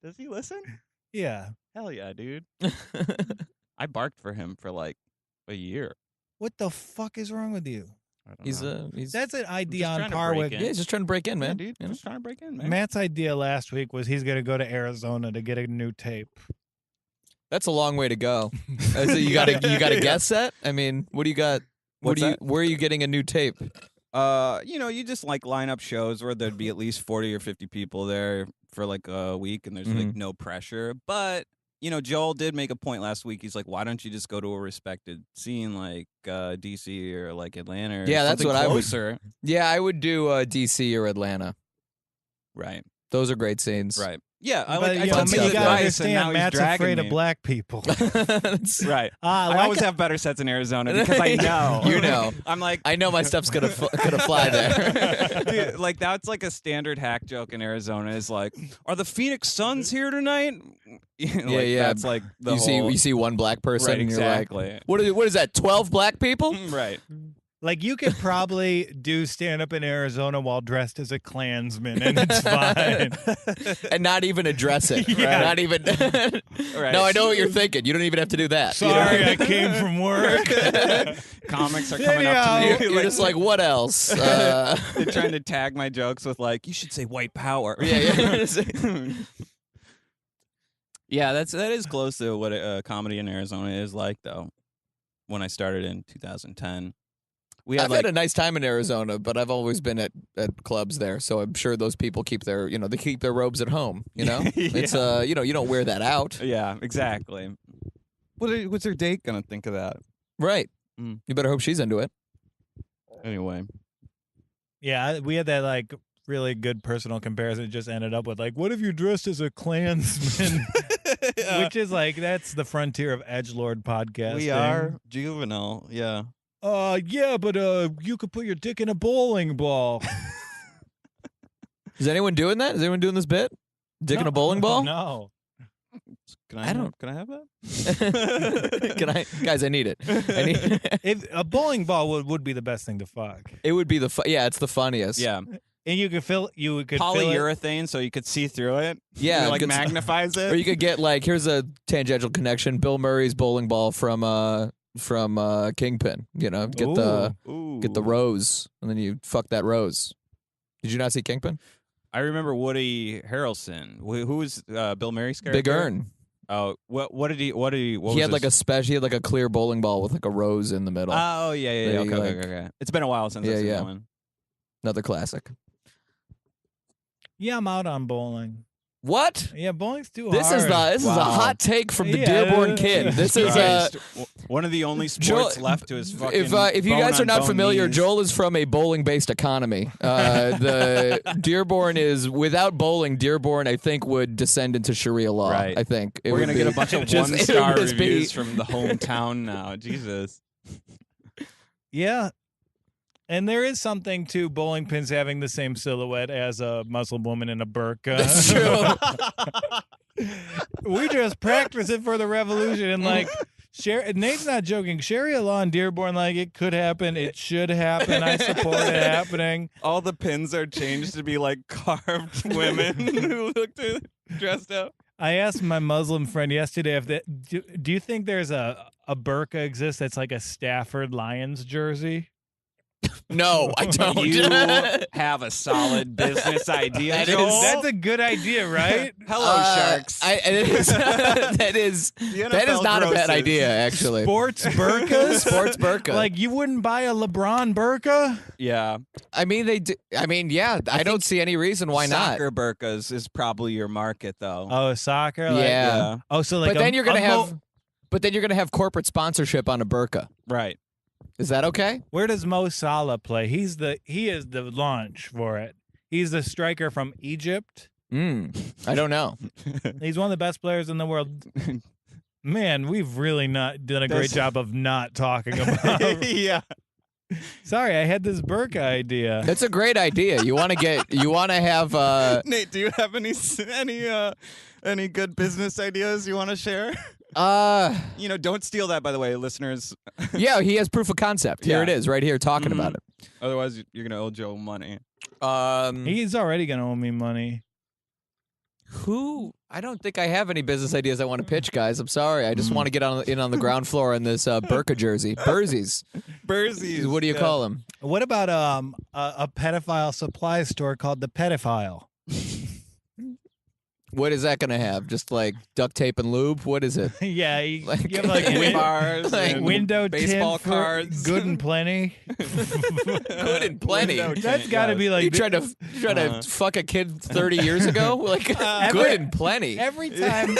Speaker 2: Does he listen?
Speaker 1: Yeah.
Speaker 2: Hell yeah, dude. I barked for him for like a year.
Speaker 1: What the fuck is wrong with you?
Speaker 2: I don't
Speaker 3: He's
Speaker 2: know.
Speaker 1: That's an idea
Speaker 2: just
Speaker 1: on
Speaker 2: trying to
Speaker 1: par
Speaker 2: break
Speaker 1: with
Speaker 2: in.
Speaker 3: yeah, he's just trying to break in,
Speaker 2: Yeah,
Speaker 3: man.
Speaker 2: dude.
Speaker 3: You know?
Speaker 2: Just trying to break in, man.
Speaker 1: Matt's idea last week was he's going to go to Arizona to get a new tape.
Speaker 3: That's a long way to go. You got a guest set? I mean, what do you got?
Speaker 2: What's that?
Speaker 3: Where are you getting a new tape?
Speaker 2: You just like line up shows where there'd be at least 40 or 50 people there for like a week, and there's like no pressure. But Joel did make a point last week. He's like, why don't you just go to a respected scene like DC or like Atlanta? Or
Speaker 3: Yeah, that's
Speaker 2: something
Speaker 3: what I would-
Speaker 2: closer.
Speaker 3: Yeah, I would do DC or Atlanta.
Speaker 2: Right.
Speaker 3: Those are great scenes.
Speaker 2: Right. Yeah, I
Speaker 1: But,
Speaker 2: like.
Speaker 1: you
Speaker 2: I
Speaker 1: know,
Speaker 2: took
Speaker 3: you
Speaker 2: his
Speaker 1: you gotta
Speaker 2: advice, and now
Speaker 1: understand,
Speaker 2: he's
Speaker 1: Matt's
Speaker 2: dragging
Speaker 1: afraid
Speaker 2: me.
Speaker 1: of black people.
Speaker 2: Right. I
Speaker 1: like
Speaker 2: always have better sets in Arizona because I know.
Speaker 3: You know.
Speaker 2: I'm like,
Speaker 3: I know my stuff's gonna fly there.
Speaker 2: dude, like that's like a standard hack joke in Arizona. Is like, are the Phoenix Suns here tonight?
Speaker 3: Yeah.
Speaker 2: That's like the
Speaker 3: you see one black person,
Speaker 2: right,
Speaker 3: and you're like,
Speaker 2: exactly.
Speaker 3: what is that? 12 black people?
Speaker 2: Right.
Speaker 1: Like, you could probably do stand-up in Arizona while dressed as a Klansman, and it's fine.
Speaker 3: And not even address it.
Speaker 1: Yeah.
Speaker 3: Not even.
Speaker 2: Right.
Speaker 3: No, I know what you're thinking. You don't even have to do that. You know?
Speaker 1: Sorry, I came from work.
Speaker 2: Comics are coming up to
Speaker 1: Anyhow,
Speaker 2: me.
Speaker 3: You're just like, what else?
Speaker 2: They're trying to tag my jokes with like, you should say white power.
Speaker 3: yeah.
Speaker 2: Yeah, that is close to what comedy in Arizona is like, though. When I started in 2010,
Speaker 3: I've had a nice time in Arizona, but I've always been at clubs there, so I'm sure those people keep their robes at home.
Speaker 2: Yeah.
Speaker 3: It's you don't wear that out,
Speaker 2: yeah, exactly. What's her date gonna think of that?
Speaker 3: right?
Speaker 2: Mm.
Speaker 3: You better hope she's into it.
Speaker 2: Anyway,
Speaker 1: Yeah, we had that, like, really good personal comparison. It just ended up with, like, what if you dressed as a Klansman? Which is, like, that's the frontier of edgelord podcasting.
Speaker 2: we are juvenile. Yeah.
Speaker 1: Yeah, but you could put your dick in a bowling ball.
Speaker 3: Is anyone doing that? Is anyone doing this bit? Dick in a bowling ball?
Speaker 1: No.
Speaker 2: Can
Speaker 3: I don't-
Speaker 2: Can I have that?
Speaker 3: Can I, guys? I need it.
Speaker 1: If a bowling ball would be the best thing to fuck.
Speaker 3: It would be it's the funniest.
Speaker 2: Yeah.
Speaker 1: And you could fill it.
Speaker 2: Polyurethane, so you could see through it.
Speaker 3: Yeah,
Speaker 2: It, like
Speaker 3: good-
Speaker 2: magnifies it.
Speaker 3: Or you could get like, here's a tangential connection: Bill Murray's bowling ball from Kingpin. Get the rose, and then you fuck that rose. Did you not see Kingpin?
Speaker 2: I remember Woody Harrelson. Who was Bill Murray's character?
Speaker 3: Big Earn.
Speaker 2: Oh, what did he?
Speaker 3: He had like he had like a clear bowling ball with like a rose in the middle.
Speaker 2: Oh yeah.
Speaker 3: They,
Speaker 2: Okay,
Speaker 3: like-
Speaker 2: okay. It's been a while since I've seen that one.
Speaker 3: Another classic.
Speaker 1: Yeah, I'm out on bowling.
Speaker 3: What?
Speaker 1: Yeah, bowling's too
Speaker 3: This
Speaker 1: hard.
Speaker 3: is a
Speaker 2: Wow.
Speaker 3: hot take from the
Speaker 1: Yeah.
Speaker 3: Dearborn Kid. This is
Speaker 2: Christ. One of the only sports
Speaker 3: Joel-
Speaker 2: left to his fucking.
Speaker 3: if you guys are not familiar, Joel is from a bowling-based economy. The Dearborn is without bowling. Dearborn, I think, would descend into Sharia law.
Speaker 2: Right.
Speaker 3: I think
Speaker 2: We're gonna get a bunch of
Speaker 3: just- it would
Speaker 2: one-star
Speaker 3: just be-
Speaker 2: reviews from the hometown now. Jesus.
Speaker 1: Yeah. And there is something to bowling pins having the same silhouette as a Muslim woman in a burqa.
Speaker 3: That's true.
Speaker 1: We just practice it for the revolution. And, like, Nate's not joking. Sharia law in Dearborn, like, it could happen. It should happen. I support it happening.
Speaker 2: All the pins are changed to be like carved women who look dressed up.
Speaker 1: I asked my Muslim friend yesterday if do you think there's a burqa exists that's like a Stafford Lions jersey?
Speaker 3: No, I don't.
Speaker 2: You have a solid business idea,
Speaker 3: That
Speaker 2: Joel.
Speaker 3: is-
Speaker 1: That's a good idea, right?
Speaker 2: Hello, sharks.
Speaker 3: That is
Speaker 2: NFL
Speaker 3: not a bad
Speaker 2: grosses.
Speaker 3: idea, actually.
Speaker 1: Sports burqas?
Speaker 3: Sports burqa.
Speaker 1: Like, you wouldn't buy a LeBron burqa?
Speaker 2: Yeah.
Speaker 3: I mean, they do. I mean, yeah. I don't see any reason why not.
Speaker 2: Soccer burkas is probably your market, though.
Speaker 1: Oh, soccer? Like,
Speaker 3: Yeah.
Speaker 1: Oh, so like
Speaker 3: But then you're gonna
Speaker 1: mo-
Speaker 3: have. But then you're gonna have corporate sponsorship on a burqa.
Speaker 2: Right.
Speaker 3: Is that okay?
Speaker 1: Where does Mo Salah play? He is the launch for it. He's the striker from Egypt.
Speaker 3: I don't know.
Speaker 1: He's one of the best players in the world. Man, we've really not done a great job of not talking about.
Speaker 2: Yeah.
Speaker 1: Sorry, I had this burqa idea.
Speaker 3: That's a great idea. You want to have.
Speaker 2: Nate, do you have any good business ideas you want to share? Don't steal that, by the way, listeners.
Speaker 3: Yeah, he has proof of concept. Here
Speaker 2: Yeah.
Speaker 3: it is, right here, talking about it.
Speaker 2: Otherwise, you're gonna owe Joe money.
Speaker 1: He's already gonna owe me money.
Speaker 3: Who? I don't think I have any business ideas I want to pitch, guys. I'm sorry. I just want to get in on the ground floor in this Burka jersey. Bursies.
Speaker 2: Bursies.
Speaker 3: What do you call them?
Speaker 1: What about a pedophile supply store called the Pedophile?
Speaker 3: What is that going to have? Just like duct tape and lube? What is it?
Speaker 1: Yeah, you
Speaker 3: Like-
Speaker 1: have like
Speaker 2: Candy bars,
Speaker 3: like
Speaker 2: and
Speaker 1: window
Speaker 2: baseball
Speaker 1: tint for
Speaker 2: cards.
Speaker 1: good and plenty.
Speaker 3: Good and plenty.
Speaker 2: Window
Speaker 1: That's
Speaker 2: tint,
Speaker 1: got to
Speaker 2: yes.
Speaker 1: be like
Speaker 3: You tried to fuck a kid 30 years ago? Like good and plenty.
Speaker 1: every time.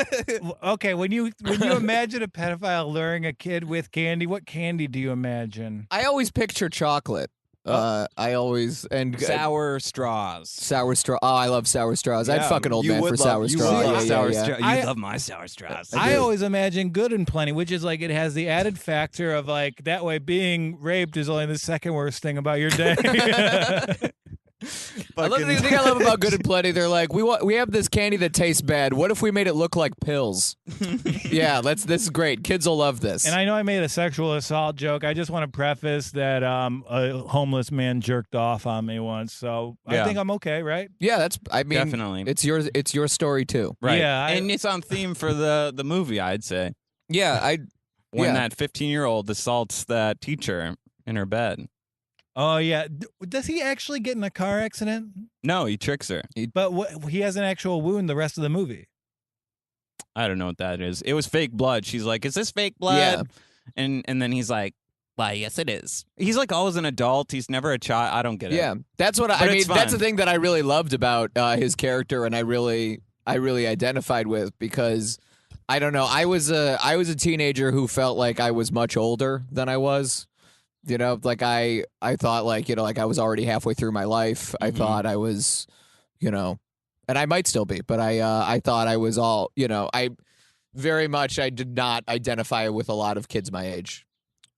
Speaker 1: Okay, when you imagine a pedophile luring a kid with candy, what candy do you imagine?
Speaker 3: I always picture chocolate. I always and
Speaker 2: Sour straws.
Speaker 3: sour straw. Oh, I love sour straws. I'd
Speaker 2: Yeah,
Speaker 3: fuck an old
Speaker 2: you
Speaker 3: man
Speaker 2: would
Speaker 3: for
Speaker 2: love-
Speaker 3: sour
Speaker 2: you
Speaker 3: straw.
Speaker 2: would
Speaker 3: Yeah,
Speaker 2: love
Speaker 3: yeah,
Speaker 2: sour
Speaker 3: yeah.
Speaker 2: straw.
Speaker 1: I-
Speaker 2: You love my sour straws.
Speaker 1: I always imagine good and plenty, which is like it has the added factor of like that way being raped is only the second worst thing about your day.
Speaker 3: I love the thing I love about Good and Plenty. They're like, we have this candy that tastes bad. What if we made it look like pills? Yeah, this is great. Kids will love this.
Speaker 1: And I know I made a sexual assault joke. I just want to preface that a homeless man jerked off on me once, so I
Speaker 2: Yeah.
Speaker 1: think I'm okay, right?
Speaker 3: yeah, I mean,
Speaker 2: Definitely.
Speaker 3: It's your story too.
Speaker 2: Right.
Speaker 1: Yeah,
Speaker 2: and it's on theme for the movie, I'd say.
Speaker 3: Yeah,
Speaker 2: When
Speaker 3: Yeah.
Speaker 2: that 15-year-old assaults that teacher in her bed.
Speaker 1: Oh yeah. Does he actually get in a car accident?
Speaker 2: No, he tricks her.
Speaker 1: But he has an actual wound the rest of the movie.
Speaker 2: I don't know what that is. It was fake blood. She's like, "Is this fake blood?"
Speaker 3: Yeah.
Speaker 2: And then he's like, "Why, yes, it is." He's like always an adult. He's never a child. I don't get it.
Speaker 3: Yeah, that's what
Speaker 2: But
Speaker 3: I mean.
Speaker 2: it's
Speaker 3: That's the
Speaker 2: fun.
Speaker 3: thing that I really loved about his character, and I really identified with because I don't know. I was a teenager who felt like I was much older than I was. You know, like I thought like like I was already halfway through my life. I thought I was, and I might still be, but I thought I was all I did not identify with a lot of kids my age.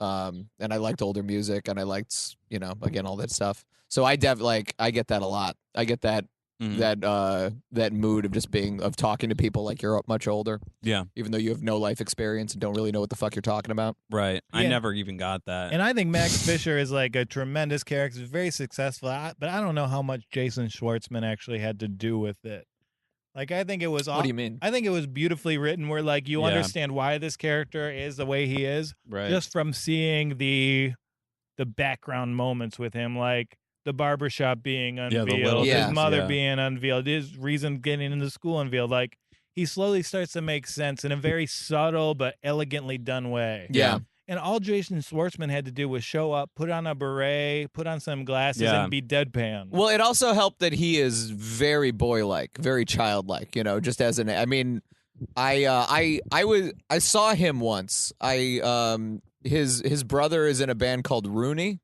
Speaker 3: And I liked older music, and I liked, again, all that stuff. So I get that a lot. I get that that mood of just talking to people like you're much older.
Speaker 2: Yeah.
Speaker 3: Even though you have no life experience and don't really know what the fuck you're talking about.
Speaker 2: Right. I
Speaker 1: Yeah.
Speaker 2: never even got that.
Speaker 1: And I think Max Fisher is like a tremendous character. He's very successful, but I don't know how much Jason Schwartzman actually had to do with it. Like, I think it was.
Speaker 3: What do you mean?
Speaker 1: I think it was beautifully written, where like you
Speaker 2: Yeah.
Speaker 1: understand why this character is the way he is,
Speaker 2: right.
Speaker 1: just from seeing the background moments with him, like the barbershop being
Speaker 2: the
Speaker 1: unveiled,
Speaker 2: little
Speaker 3: Yeah.
Speaker 1: his mother
Speaker 2: yeah.
Speaker 1: being unveiled, his reason getting into school unveiled. Like, he slowly starts to make sense in a very subtle but elegantly done way.
Speaker 3: Yeah.
Speaker 1: And all Jason Schwartzman had to do was show up, put on a beret, put on some glasses,
Speaker 2: Yeah.
Speaker 1: and be deadpan.
Speaker 3: Well, it also helped that he is very boy-like, very childlike. Just as I saw him once. His brother is in a band called Rooney.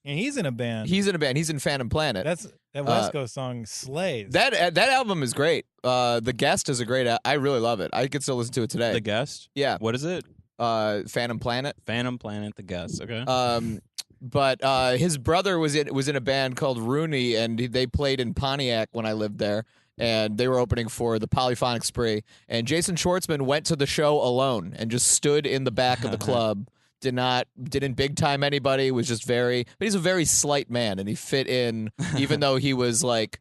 Speaker 1: And he's in a band.
Speaker 3: He's in a band. He's in Phantom Planet.
Speaker 1: That West Coast song slays.
Speaker 3: That album is great. The Guest is a great. I really love it. I could still listen to it today.
Speaker 2: The Guest?
Speaker 3: Yeah.
Speaker 2: What is it?
Speaker 3: Phantom Planet.
Speaker 2: Phantom Planet, The Guest. Okay.
Speaker 3: But his brother was in a band called Rooney, and they played in Pontiac when I lived there, and they were opening for the Polyphonic Spree. And Jason Schwartzman went to the show alone and just stood in the back of the club. Didn't big time anybody. Was just but he's a very slight man, and he fit in even though he was like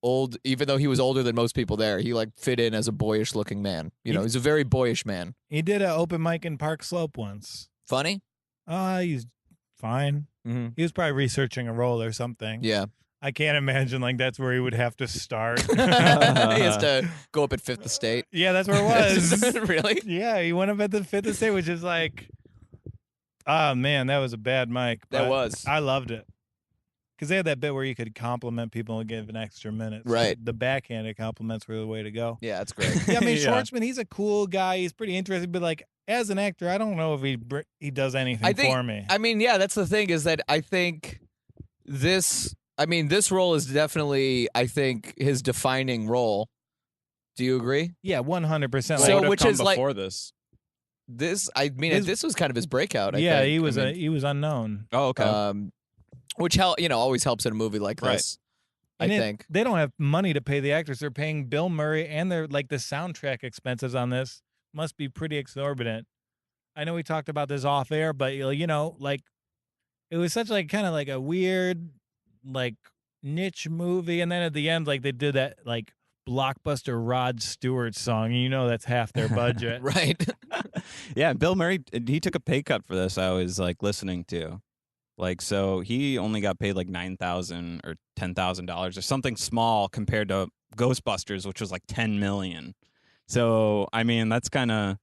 Speaker 3: old. Even though he was older than most people there, he like fit in as a boyish looking man. He's a very boyish man.
Speaker 1: He did an open mic in Park Slope once.
Speaker 3: Funny.
Speaker 1: He's fine.
Speaker 3: Mm-hmm.
Speaker 1: He was probably researching a role or something.
Speaker 3: Yeah.
Speaker 1: I can't imagine like that's where he would have to start.
Speaker 3: He has to go up at Fifth Estate.
Speaker 1: Yeah, that's where it was.
Speaker 3: Really?
Speaker 1: Yeah, he went up at the Fifth Estate, which is like, oh man, that was a bad mic.
Speaker 3: That
Speaker 1: but
Speaker 3: was.
Speaker 1: I loved it. Because they had that bit where you could compliment people and give an extra minute. So
Speaker 3: Right.
Speaker 1: the backhanded compliments were the way to go.
Speaker 3: Yeah, that's great.
Speaker 1: Yeah, I mean,
Speaker 2: Yeah.
Speaker 1: Schwartzman, he's a cool guy. He's pretty interesting, but like as an actor, I don't know if he does anything for me.
Speaker 3: I mean, yeah, that's the thing is that I think this role is definitely, I think, his defining role. Do you agree?
Speaker 1: Yeah, 100%.
Speaker 3: So-
Speaker 2: What would've
Speaker 3: which
Speaker 2: come
Speaker 3: is like-
Speaker 2: before this?
Speaker 3: This
Speaker 1: His-
Speaker 3: was kind of his breakout. I
Speaker 1: yeah,
Speaker 3: think.
Speaker 1: he was
Speaker 3: I mean,
Speaker 1: he was unknown.
Speaker 2: Oh, okay.
Speaker 3: which always helps in a movie like
Speaker 2: Right.
Speaker 3: this.
Speaker 1: And
Speaker 3: I think.
Speaker 1: they don't have money to pay the actors. They're paying Bill Murray, and they're like the soundtrack expenses on this must be pretty exorbitant. I know we talked about this off air, but like it was such like kind of like a weird like niche movie, and then at the end like they did that like blockbuster Rod Stewart song. You know that's half their budget.
Speaker 3: Right.
Speaker 2: Yeah, Bill Murray, he took a pay cut for this. I was like listening to, like, so he only got paid like $9,000 or $10,000 or something small compared to Ghostbusters, which was like $10 million. So I mean, that's kind of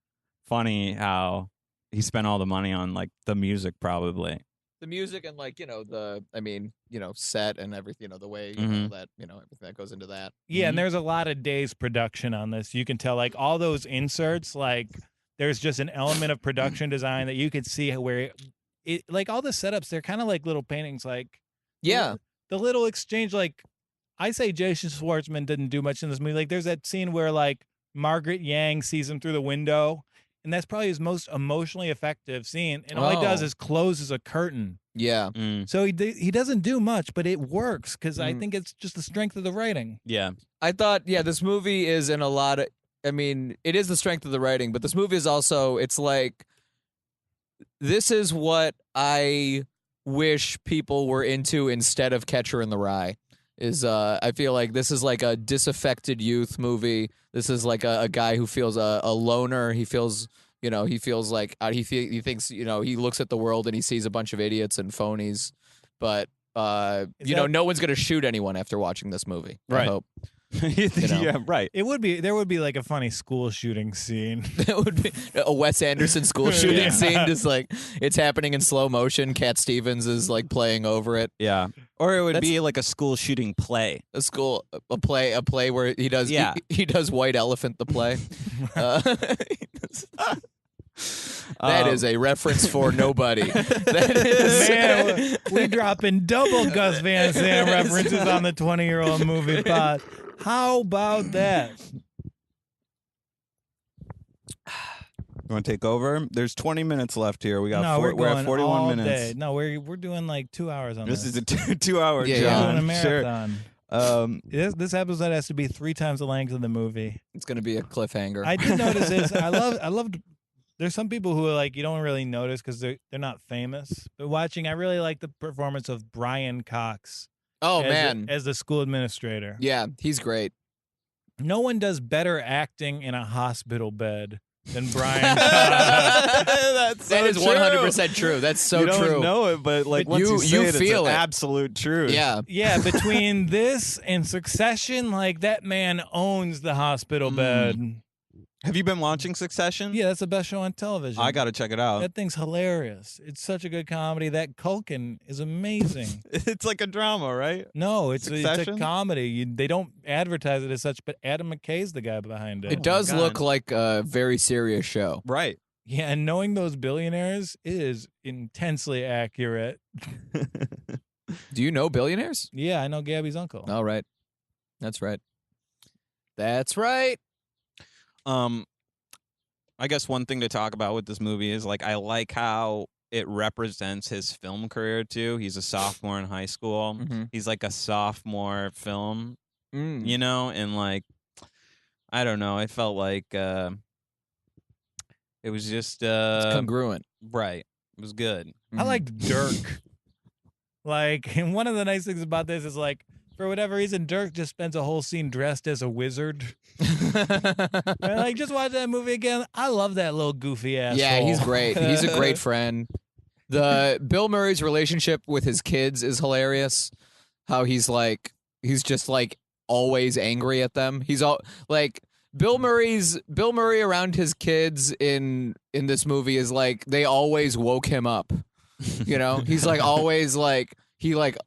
Speaker 2: funny how he spent all the money on like the music, probably.
Speaker 3: The music and like set and everything, the way that everything that goes into that.
Speaker 1: Yeah, and there's a lot of days production on this. You can tell like all those inserts, like there's just an element of production design that you could see where it like all the setups, they're kind of like little paintings, like
Speaker 3: Yeah.
Speaker 1: the little exchange. Like I say Jason Schwartzman didn't do much in this movie. Like there's that scene where like Margaret Yang sees him through the window, and that's probably his most emotionally effective scene, and all he does is closes a curtain.
Speaker 3: Yeah.
Speaker 1: So he doesn't do much, but it works because I think it's just the strength of the writing.
Speaker 2: Yeah.
Speaker 3: I thought, this movie is in a lot of, it is the strength of the writing, but this movie is also, it's like, this is what I wish people were into instead of Catcher in the Rye. I feel like this is like a disaffected youth movie. This is like a guy who feels a loner. He feels, he feels like he thinks, he looks at the world and he sees a bunch of idiots and phonies. But, no one's going to shoot anyone after watching this movie.
Speaker 2: Right.
Speaker 3: I hope.
Speaker 2: Yeah, right.
Speaker 1: There would be like a funny school shooting scene.
Speaker 3: It would be a Wes Anderson school shooting scene, just like it's happening in slow motion. Cat Stevens is like playing over it.
Speaker 2: Yeah. Or it would be like a school shooting play.
Speaker 3: A play where he does he does White Elephant the play. That is a reference for nobody. That is
Speaker 1: Man, we dropping double Gus Van Sant references on the 20-year-old movie pod. How about that?
Speaker 2: You want to take over? There's 20 minutes left here. We got
Speaker 1: we're
Speaker 2: at 41
Speaker 1: all
Speaker 2: minutes.
Speaker 1: Day. No, we're doing like 2 hours on this.
Speaker 2: This is a 2-hour
Speaker 3: Yeah,
Speaker 1: We're
Speaker 2: John.
Speaker 1: doing a
Speaker 2: Sure.
Speaker 1: marathon. This episode has to be 3 times the length of the movie.
Speaker 3: it's going to be a cliffhanger.
Speaker 1: I did notice this. I loved. There's some people who are like you don't really notice because they're not famous. But watching, I really like the performance of Brian Cox. As the school administrator.
Speaker 3: Yeah, he's great.
Speaker 1: No one does better acting in a hospital bed than Brian Cox.
Speaker 2: That's so
Speaker 3: That is 100% true. That's so
Speaker 2: you don't
Speaker 3: true.
Speaker 2: know it, but like
Speaker 3: But
Speaker 2: once you say
Speaker 3: you
Speaker 2: it,
Speaker 3: feel
Speaker 2: it's
Speaker 3: it.
Speaker 2: absolute truth.
Speaker 3: Yeah.
Speaker 1: Yeah, between this and Succession, like that man owns the hospital bed.
Speaker 2: Have you been watching Succession?
Speaker 1: Yeah, that's the best show on television.
Speaker 2: I got to check it out.
Speaker 1: That thing's hilarious. It's such a good comedy. That Culkin is amazing.
Speaker 2: It's like a drama, right?
Speaker 1: No, it's a
Speaker 2: Succession?
Speaker 1: comedy. They don't advertise it as such, but Adam McKay's the guy behind it.
Speaker 3: It does
Speaker 2: God.
Speaker 3: look like a very serious show.
Speaker 2: Right.
Speaker 1: Yeah, and knowing those billionaires is intensely accurate.
Speaker 3: Do you know billionaires?
Speaker 1: Yeah, I know Gabby's uncle.
Speaker 3: All right. That's right. That's right.
Speaker 2: I guess one thing to talk about with this movie is like I like how it represents his film career too. He's a sophomore in high school.
Speaker 3: Mhm.
Speaker 2: He's like a sophomore film,
Speaker 3: Mm.
Speaker 2: you know, and like I don't know. I felt like it was just
Speaker 3: It's congruent.
Speaker 2: right. It was good.
Speaker 1: I liked Dirk. Like, and one of the nice things about this is like, for whatever reason, Dirk just spends a whole scene dressed as a wizard. And, like, just watch that movie again. I love that little goofy asshole.
Speaker 3: Yeah, he's great. He's a great friend. The Bill Murray's relationship with his kids is hilarious. How he's just like always angry at them. He's all like Bill Murray around his kids in this movie is like they always woke him up. You know, he's like always like he like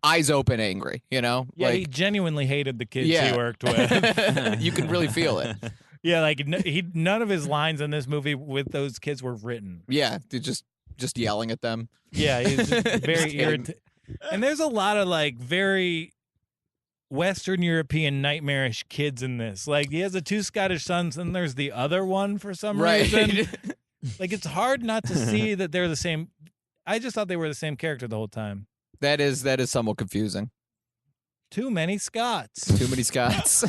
Speaker 3: eyes open angry. You know,
Speaker 1: Yeah,
Speaker 3: like,
Speaker 1: he genuinely hated the kids
Speaker 3: Yeah.
Speaker 1: he worked with.
Speaker 3: you can really feel it.
Speaker 1: Yeah, like none of his lines in this movie with those kids were written.
Speaker 3: Yeah, they're just yelling at them.
Speaker 1: Yeah, he's just
Speaker 3: Just
Speaker 1: very
Speaker 3: kidding.
Speaker 1: irritating. And there's a lot of like very Western European nightmarish kids in this. Like he has the 2 Scottish sons, and there's the other one for some reason. Like it's hard not to see that they're the same. I just thought they were the same character the whole time.
Speaker 3: That is somewhat confusing.
Speaker 1: Too many Scots.
Speaker 3: Too many Scots.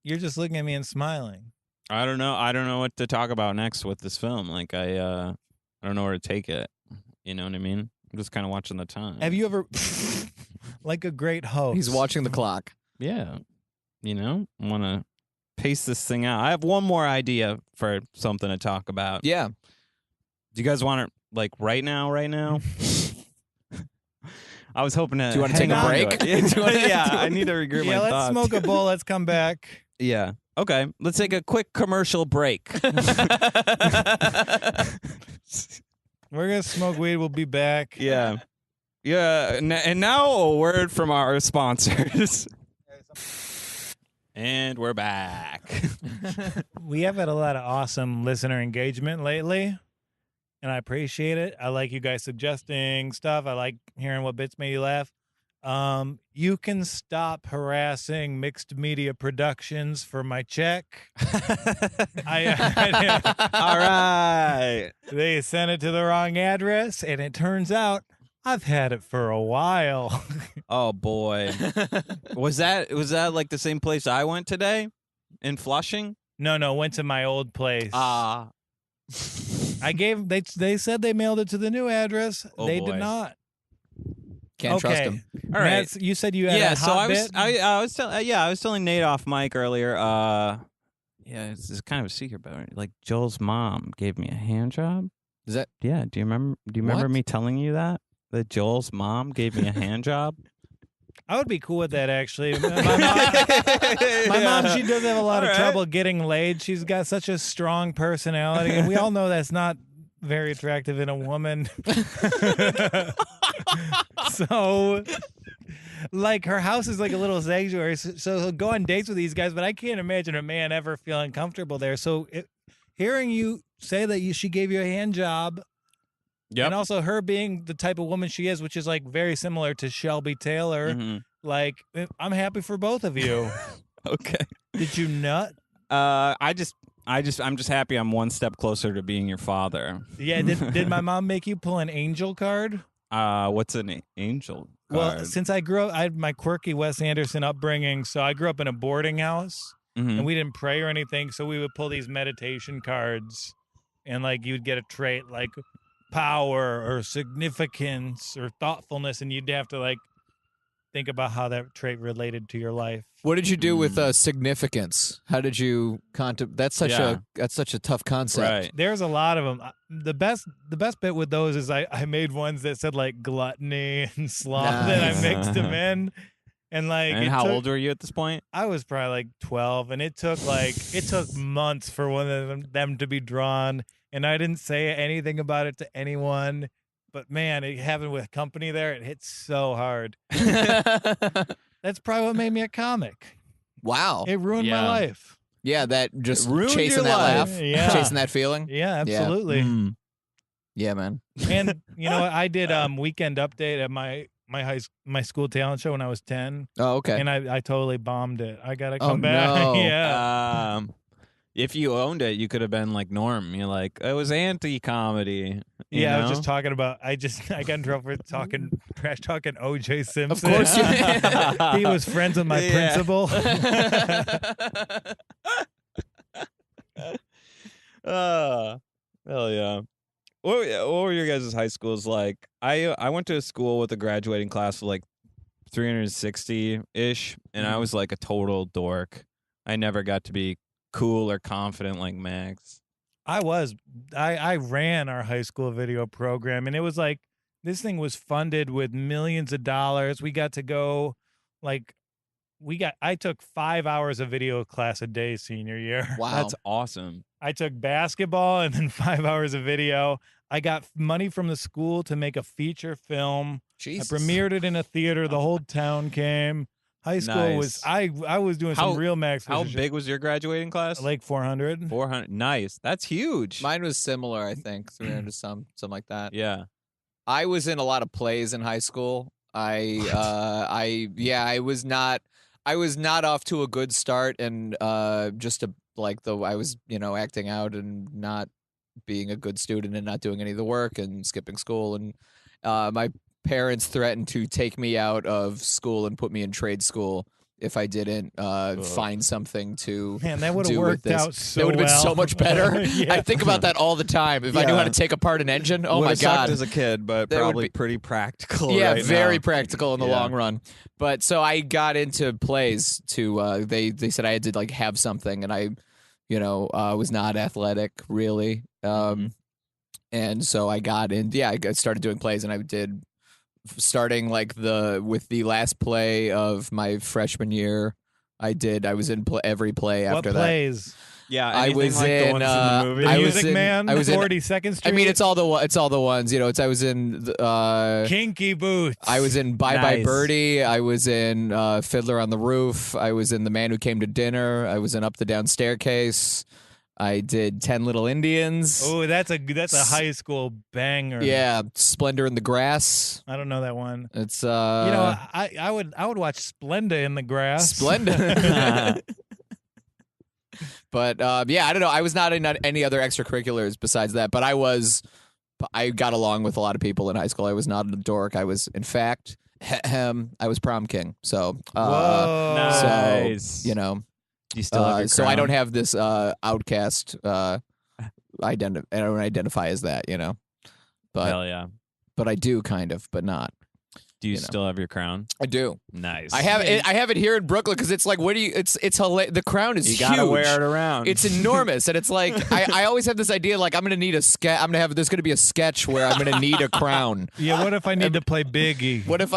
Speaker 1: You're just looking at me and smiling.
Speaker 2: I don't know what to talk about next with this film. Like I don't know where to take it. You know what I mean? I'm just kind of watching the time.
Speaker 1: Have you ever, like a great host?
Speaker 3: He's watching the clock.
Speaker 2: Yeah. want to pace this thing out. I have one more idea for something to talk about.
Speaker 3: Yeah.
Speaker 2: Do you guys want it like right now? I was hoping to.
Speaker 3: Do you want to take a break?
Speaker 2: Yeah, I need to regroup my
Speaker 1: let's
Speaker 2: thoughts.
Speaker 1: smoke a bowl. Let's come back.
Speaker 2: Yeah. Okay. Let's take a quick commercial break.
Speaker 1: We're gonna smoke weed. We'll be back.
Speaker 2: Yeah. Yeah. And now a word from our sponsors. And we're back.
Speaker 1: We have had a lot of awesome listener engagement lately, and I appreciate it. I like you guys suggesting stuff. I like hearing what bits made you laugh. You can stop harassing Mixed Media Productions for my check.
Speaker 2: All right.
Speaker 1: They sent it to the wrong address, and it turns out I've had it for a while.
Speaker 2: Oh boy. Was that like the same place I went today in Flushing?
Speaker 1: No, went to my old place.
Speaker 2: Ah.
Speaker 1: They said they mailed it to the new address.
Speaker 2: Oh,
Speaker 1: they
Speaker 2: boy.
Speaker 1: did not.
Speaker 3: Can't trust him.
Speaker 1: All right. You said you had a
Speaker 2: so
Speaker 1: hot bit?
Speaker 2: I was telling Nate off mic earlier. It's kind of a secret, but like Joel's mom gave me a hand job.
Speaker 3: Is that?
Speaker 2: Yeah. Do you remember
Speaker 3: What?
Speaker 2: me telling you that Joel's mom gave me a hand job?
Speaker 1: I would be cool with that, actually. My mom, she does have a lot of trouble getting laid. She's got such a strong personality, and we all know that's not very attractive in a woman. So, like, her house is like a little sanctuary, so he'll go on dates with these guys, but I can't imagine a man ever feeling comfortable there. So, hearing you say that she gave you a hand job, and also her being the type of woman she is, which is like very similar to Shelby Taylor, like, I'm happy for both of you.
Speaker 2: Okay.
Speaker 1: Did you nut?
Speaker 2: I'm just happy I'm one step closer to being your father.
Speaker 1: Yeah. Did my mom make you pull an angel card?
Speaker 2: What's an angel card?
Speaker 1: Well, since I grew up, I had my quirky Wes Anderson upbringing, so I grew up in a boarding house, and we didn't pray or anything, so we would pull these meditation cards, and like you'd get a trait like power or significance or thoughtfulness, and you'd have to like think about how that trait related to your life.
Speaker 3: What did you do with significance? How did you contemplate? That's such a tough concept.
Speaker 2: Right.
Speaker 1: There's a lot of them. The best bit with those is I made ones that said like gluttony and sloth, and I mixed them in. And like,
Speaker 2: and how old were you at this point?
Speaker 1: I was probably like 12, and it took months for one of them to be drawn, and I didn't say anything about it to anyone. But man, it happened with company there. It hit so hard. That's probably what made me a comic.
Speaker 3: Wow.
Speaker 1: It ruined my life.
Speaker 3: Yeah, that just
Speaker 2: ruined
Speaker 3: chasing
Speaker 2: your
Speaker 3: that
Speaker 2: life.
Speaker 3: laugh,
Speaker 1: Yeah.
Speaker 3: chasing that feeling.
Speaker 1: Yeah, absolutely.
Speaker 3: Yeah, man.
Speaker 1: And you know what? I did Weekend Update at my school talent show when I was 10.
Speaker 3: Oh, okay.
Speaker 1: And I totally bombed it. I gotta come back.
Speaker 3: No.
Speaker 1: Yeah.
Speaker 2: If you owned it, you could have been like Norm. You're like, it was anti-comedy.
Speaker 1: Yeah,
Speaker 2: know?
Speaker 1: I was just talking about. I got in trouble for trash talking O.J. Simpson.
Speaker 3: Of course you did.
Speaker 1: He was friends with my principal.
Speaker 2: Hell yeah. What were your guys' high schools like? I went to a school with a graduating class of like 360-ish, and I was like a total dork. I never got to be cool or confident like Max.
Speaker 1: I ran our high school video program, and it was like, this thing was funded with millions of dollars. We got to go, like, I took 5 hours of video class a day senior year.
Speaker 3: Wow.
Speaker 2: That's awesome.
Speaker 1: I took basketball and then 5 hours of video. I got money from the school to make a feature film.
Speaker 3: Jesus.
Speaker 1: I premiered it in a theater. The whole town came. High school was I was doing some real Max.
Speaker 2: How
Speaker 1: Fisher
Speaker 2: big was your graduating class?
Speaker 1: Like 400.
Speaker 2: 400. Nice. That's huge.
Speaker 3: Mine was similar, I think, 300 something like that.
Speaker 2: Yeah.
Speaker 3: I was in a lot of plays in high school. I was not off to a good start, and I was, acting out and not being a good student and not doing any of the work and skipping school, and my parents threatened to take me out of school and put me in trade school if I didn't find something to
Speaker 1: Man, that would have
Speaker 3: do with
Speaker 1: worked
Speaker 3: this.
Speaker 1: out so
Speaker 3: It would have been so
Speaker 1: well.
Speaker 3: much better.
Speaker 1: Yeah.
Speaker 3: I think about that all the time. If I knew how to take apart an engine, oh my
Speaker 2: Would've sucked
Speaker 3: God.
Speaker 2: as a kid, but
Speaker 3: That would
Speaker 2: probably
Speaker 3: be-
Speaker 2: pretty practical.
Speaker 3: Yeah,
Speaker 2: right
Speaker 3: very
Speaker 2: now.
Speaker 3: practical in the
Speaker 2: Yeah.
Speaker 3: long run. But so I got into plays to they said I had to like have something, and I, was not athletic really. And so I got in. Yeah, I started doing plays, and I did starting like with the last play of my freshman year. I was in every play
Speaker 1: What
Speaker 3: after that.
Speaker 1: plays?
Speaker 2: Yeah,
Speaker 3: I
Speaker 2: anything
Speaker 3: was
Speaker 2: like the
Speaker 3: in,
Speaker 2: ones in
Speaker 3: uh,
Speaker 2: the movie.
Speaker 1: The
Speaker 3: I was
Speaker 1: Music
Speaker 3: in-
Speaker 1: Man,
Speaker 3: I was in-
Speaker 1: 42nd Street.
Speaker 3: I mean, it's all the ones. I was in
Speaker 1: Kinky Boots.
Speaker 3: I was in Bye Bye
Speaker 2: Nice.
Speaker 3: Birdie. I was in Fiddler on the Roof. I was in The Man Who Came to Dinner. I was in Up the Down Staircase. I did 10 Little Indians.
Speaker 1: Oh, that's a high school banger.
Speaker 3: Yeah, Splendor in the Grass.
Speaker 1: I don't know that one.
Speaker 3: It's
Speaker 1: I would watch Splenda in the Grass.
Speaker 3: Splendid. But yeah, I don't know. I was not in any other extracurriculars besides that, but I got along with a lot of people in high school. I was not a dork. I was, in fact, I was prom king. So,
Speaker 1: Whoa.
Speaker 2: Nice.
Speaker 3: so you know,
Speaker 2: Do you still have your
Speaker 3: so I don't
Speaker 2: crown?
Speaker 3: have this outcast. I don't identify as that. But
Speaker 2: Hell yeah.
Speaker 3: but I do kind of, but not.
Speaker 2: Do you
Speaker 3: you know.
Speaker 2: still have your crown?
Speaker 3: I do.
Speaker 2: Nice.
Speaker 3: I have it here in Brooklyn because it's like, what do you? It's the crown is
Speaker 2: You
Speaker 3: huge.
Speaker 2: gotta wear it around.
Speaker 3: It's enormous, and it's like I always have this idea like I'm gonna need a sketch. There's gonna be a sketch where I'm gonna need a crown.
Speaker 1: Yeah, what if I need to play Biggie?
Speaker 3: What if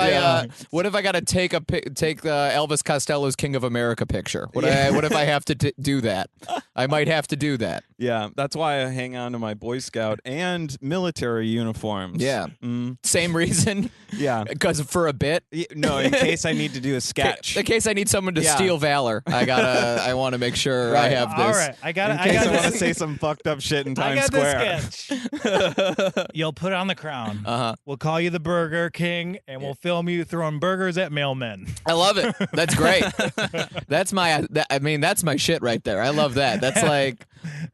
Speaker 3: what if I gotta take Elvis Costello's King of America picture? What if I have to do that? I might have to do that.
Speaker 2: Yeah, that's why I hang on to my Boy Scout and military uniforms.
Speaker 3: Yeah.
Speaker 2: Mm,
Speaker 3: Same reason,
Speaker 2: yeah.
Speaker 3: because for a bit.
Speaker 2: No, in case I need to do a sketch.
Speaker 3: In case I need someone to
Speaker 2: Yeah.
Speaker 3: steal valor, I want to make sure I
Speaker 2: Right.
Speaker 3: have this.
Speaker 1: All right, I
Speaker 2: In
Speaker 1: got
Speaker 2: case I want to
Speaker 1: this.
Speaker 2: say some fucked up shit in
Speaker 1: I
Speaker 2: Times
Speaker 1: got
Speaker 2: Square.
Speaker 1: this sketch. You'll put on the crown.
Speaker 3: Uh-huh.
Speaker 1: We'll call you the Burger King, and we'll film you throwing burgers at mailmen.
Speaker 3: I love it. That's great. That's my shit right there. I love that. That's like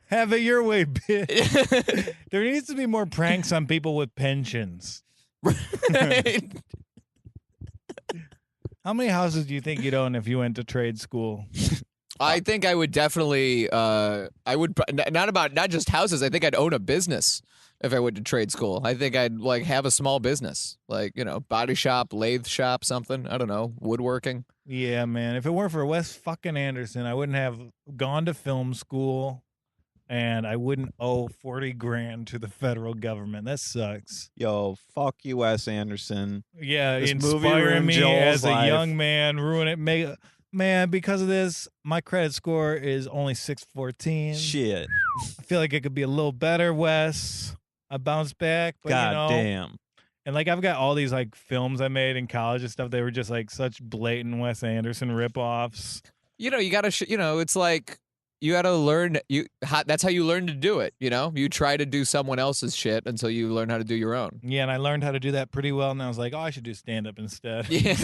Speaker 1: Have it your way, bitch. There needs to be more pranks on people with pensions. How many houses do you think you'd own if you went to trade school?
Speaker 3: I think I would definitely I would not just houses. I think I'd own a business if I went to trade school. I think I'd like have a small business, like, body shop, lathe shop, something. I don't know, woodworking.
Speaker 1: Yeah, man. If it weren't for Wes fucking Anderson, I wouldn't have gone to film school, and I wouldn't owe 40 grand to the federal government. That sucks.
Speaker 2: Yo, fuck you, Wes Anderson.
Speaker 1: Yeah,
Speaker 2: This movie
Speaker 1: inspiring
Speaker 2: ruined
Speaker 1: me
Speaker 2: Joel's
Speaker 1: as a
Speaker 2: life.
Speaker 1: young man, ruin it. Man, because of this, my credit score is only 614.
Speaker 2: Shit.
Speaker 1: I feel like it could be a little better, Wes. I bounced back, but
Speaker 2: God damn.
Speaker 1: and like I've got all these like films I made in college and stuff. They were just like such blatant Wes Anderson ripoffs.
Speaker 3: You gotta it's like you gotta learn that's how you learn to do it. You try to do someone else's shit until you learn how to do your own.
Speaker 1: Yeah, and I learned how to do that pretty well. And I was like, oh, I should do stand up instead.
Speaker 3: Yeah,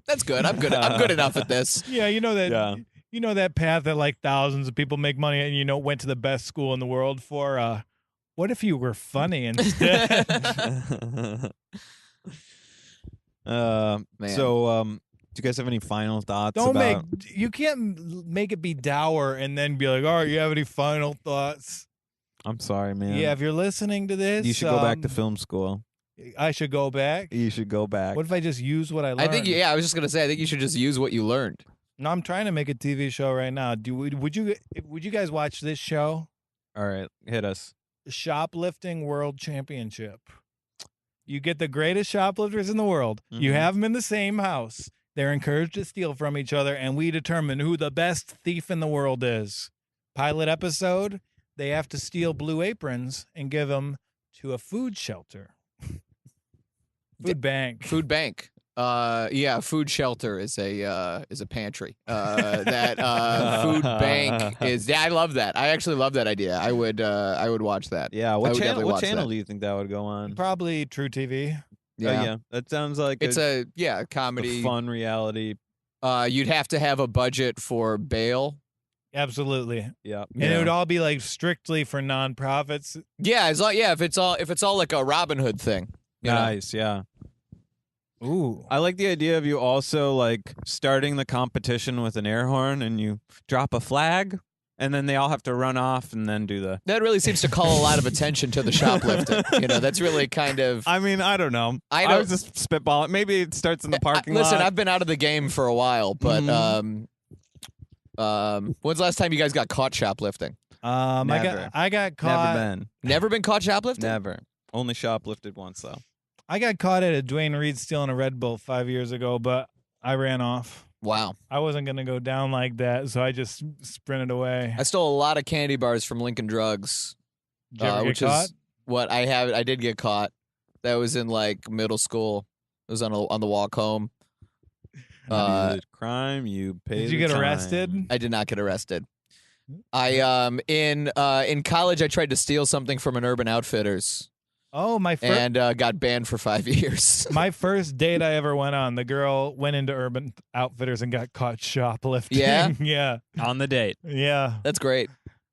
Speaker 3: that's good. I'm good enough at this.
Speaker 1: Yeah, you know that.
Speaker 2: Yeah.
Speaker 1: You know that path that like thousands of people make money and went to the best school in the world for. What if you were funny instead?
Speaker 3: Man.
Speaker 2: So, do you guys have any final thoughts
Speaker 1: Don't
Speaker 2: about?
Speaker 1: you can't make it be dour and then be like, all right, you have any final thoughts?
Speaker 2: I'm sorry, man.
Speaker 1: Yeah, if you're listening to this,
Speaker 2: You should go back to film school.
Speaker 1: I should go back.
Speaker 2: You should go back.
Speaker 1: What if I just use what I learned?
Speaker 3: I think I was just gonna say I think you should just use what you learned.
Speaker 1: No, I'm trying to make a TV show right now. Would you guys watch this show?
Speaker 2: All right, hit us.
Speaker 1: Shoplifting World Championship. You get the greatest shoplifters in the world. You
Speaker 2: Mhm.
Speaker 1: have them in the same house. They're encouraged to steal from each other, and we determine who the best thief in the world is. Pilot episode, they have to steal blue aprons and give them to a food shelter. Food bank.
Speaker 3: Food bank. Food shelter is a pantry. That food bank is. Yeah, I love that. I actually love that idea. I would watch that.
Speaker 2: Yeah,
Speaker 3: I
Speaker 2: what
Speaker 3: would
Speaker 2: channel?
Speaker 3: definitely
Speaker 2: What
Speaker 3: watch
Speaker 2: channel
Speaker 3: that.
Speaker 2: do you think that would go on?
Speaker 1: Probably True TV.
Speaker 3: Yeah.
Speaker 2: Yeah, that sounds like
Speaker 3: It's
Speaker 2: a
Speaker 3: comedy.
Speaker 2: fun reality.
Speaker 3: You'd have to have a budget for bail.
Speaker 1: Absolutely.
Speaker 2: Yeah,
Speaker 1: And it would all be like strictly for nonprofits.
Speaker 3: Yeah, if it's all like a Robin Hood thing. you know?
Speaker 2: nice. Yeah,
Speaker 1: Ooh.
Speaker 2: I like the idea of you also like starting the competition with an air horn and you drop a flag and then they all have to run off and then do the.
Speaker 3: That really seems to call a lot of attention to the shoplifting. That's really kind of.
Speaker 2: I mean, I don't know. I was just spitballing. Maybe it starts in the parking lot.
Speaker 3: Listen, I've been out of the game for a while, but when's the last time you guys got caught shoplifting?
Speaker 2: Never.
Speaker 1: I got caught.
Speaker 2: Never been.
Speaker 3: Never been caught shoplifting?
Speaker 2: Never. Only shoplifted once though.
Speaker 1: I got caught at a Dwayne Reed stealing a Red Bull 5 years ago, but I ran off.
Speaker 3: Wow.
Speaker 1: I wasn't going to go down like that, so I just sprinted away.
Speaker 3: I stole a lot of candy bars from Lincoln Drugs.
Speaker 1: Did you ever get
Speaker 3: which
Speaker 1: caught?
Speaker 3: is what I did get caught. That was in like middle school. It was on the walk home.
Speaker 2: You did crime, you paid.
Speaker 1: Did you get arrested?
Speaker 3: I did not get arrested. I in college I tried to steal something from an Urban Outfitters.
Speaker 1: Oh, my first
Speaker 3: and got banned for 5 years.
Speaker 1: my first date I ever went on, the girl went into Urban Outfitters and got caught shoplifting.
Speaker 3: Yeah?
Speaker 1: Yeah.
Speaker 2: On the date.
Speaker 1: Yeah.
Speaker 3: That's great.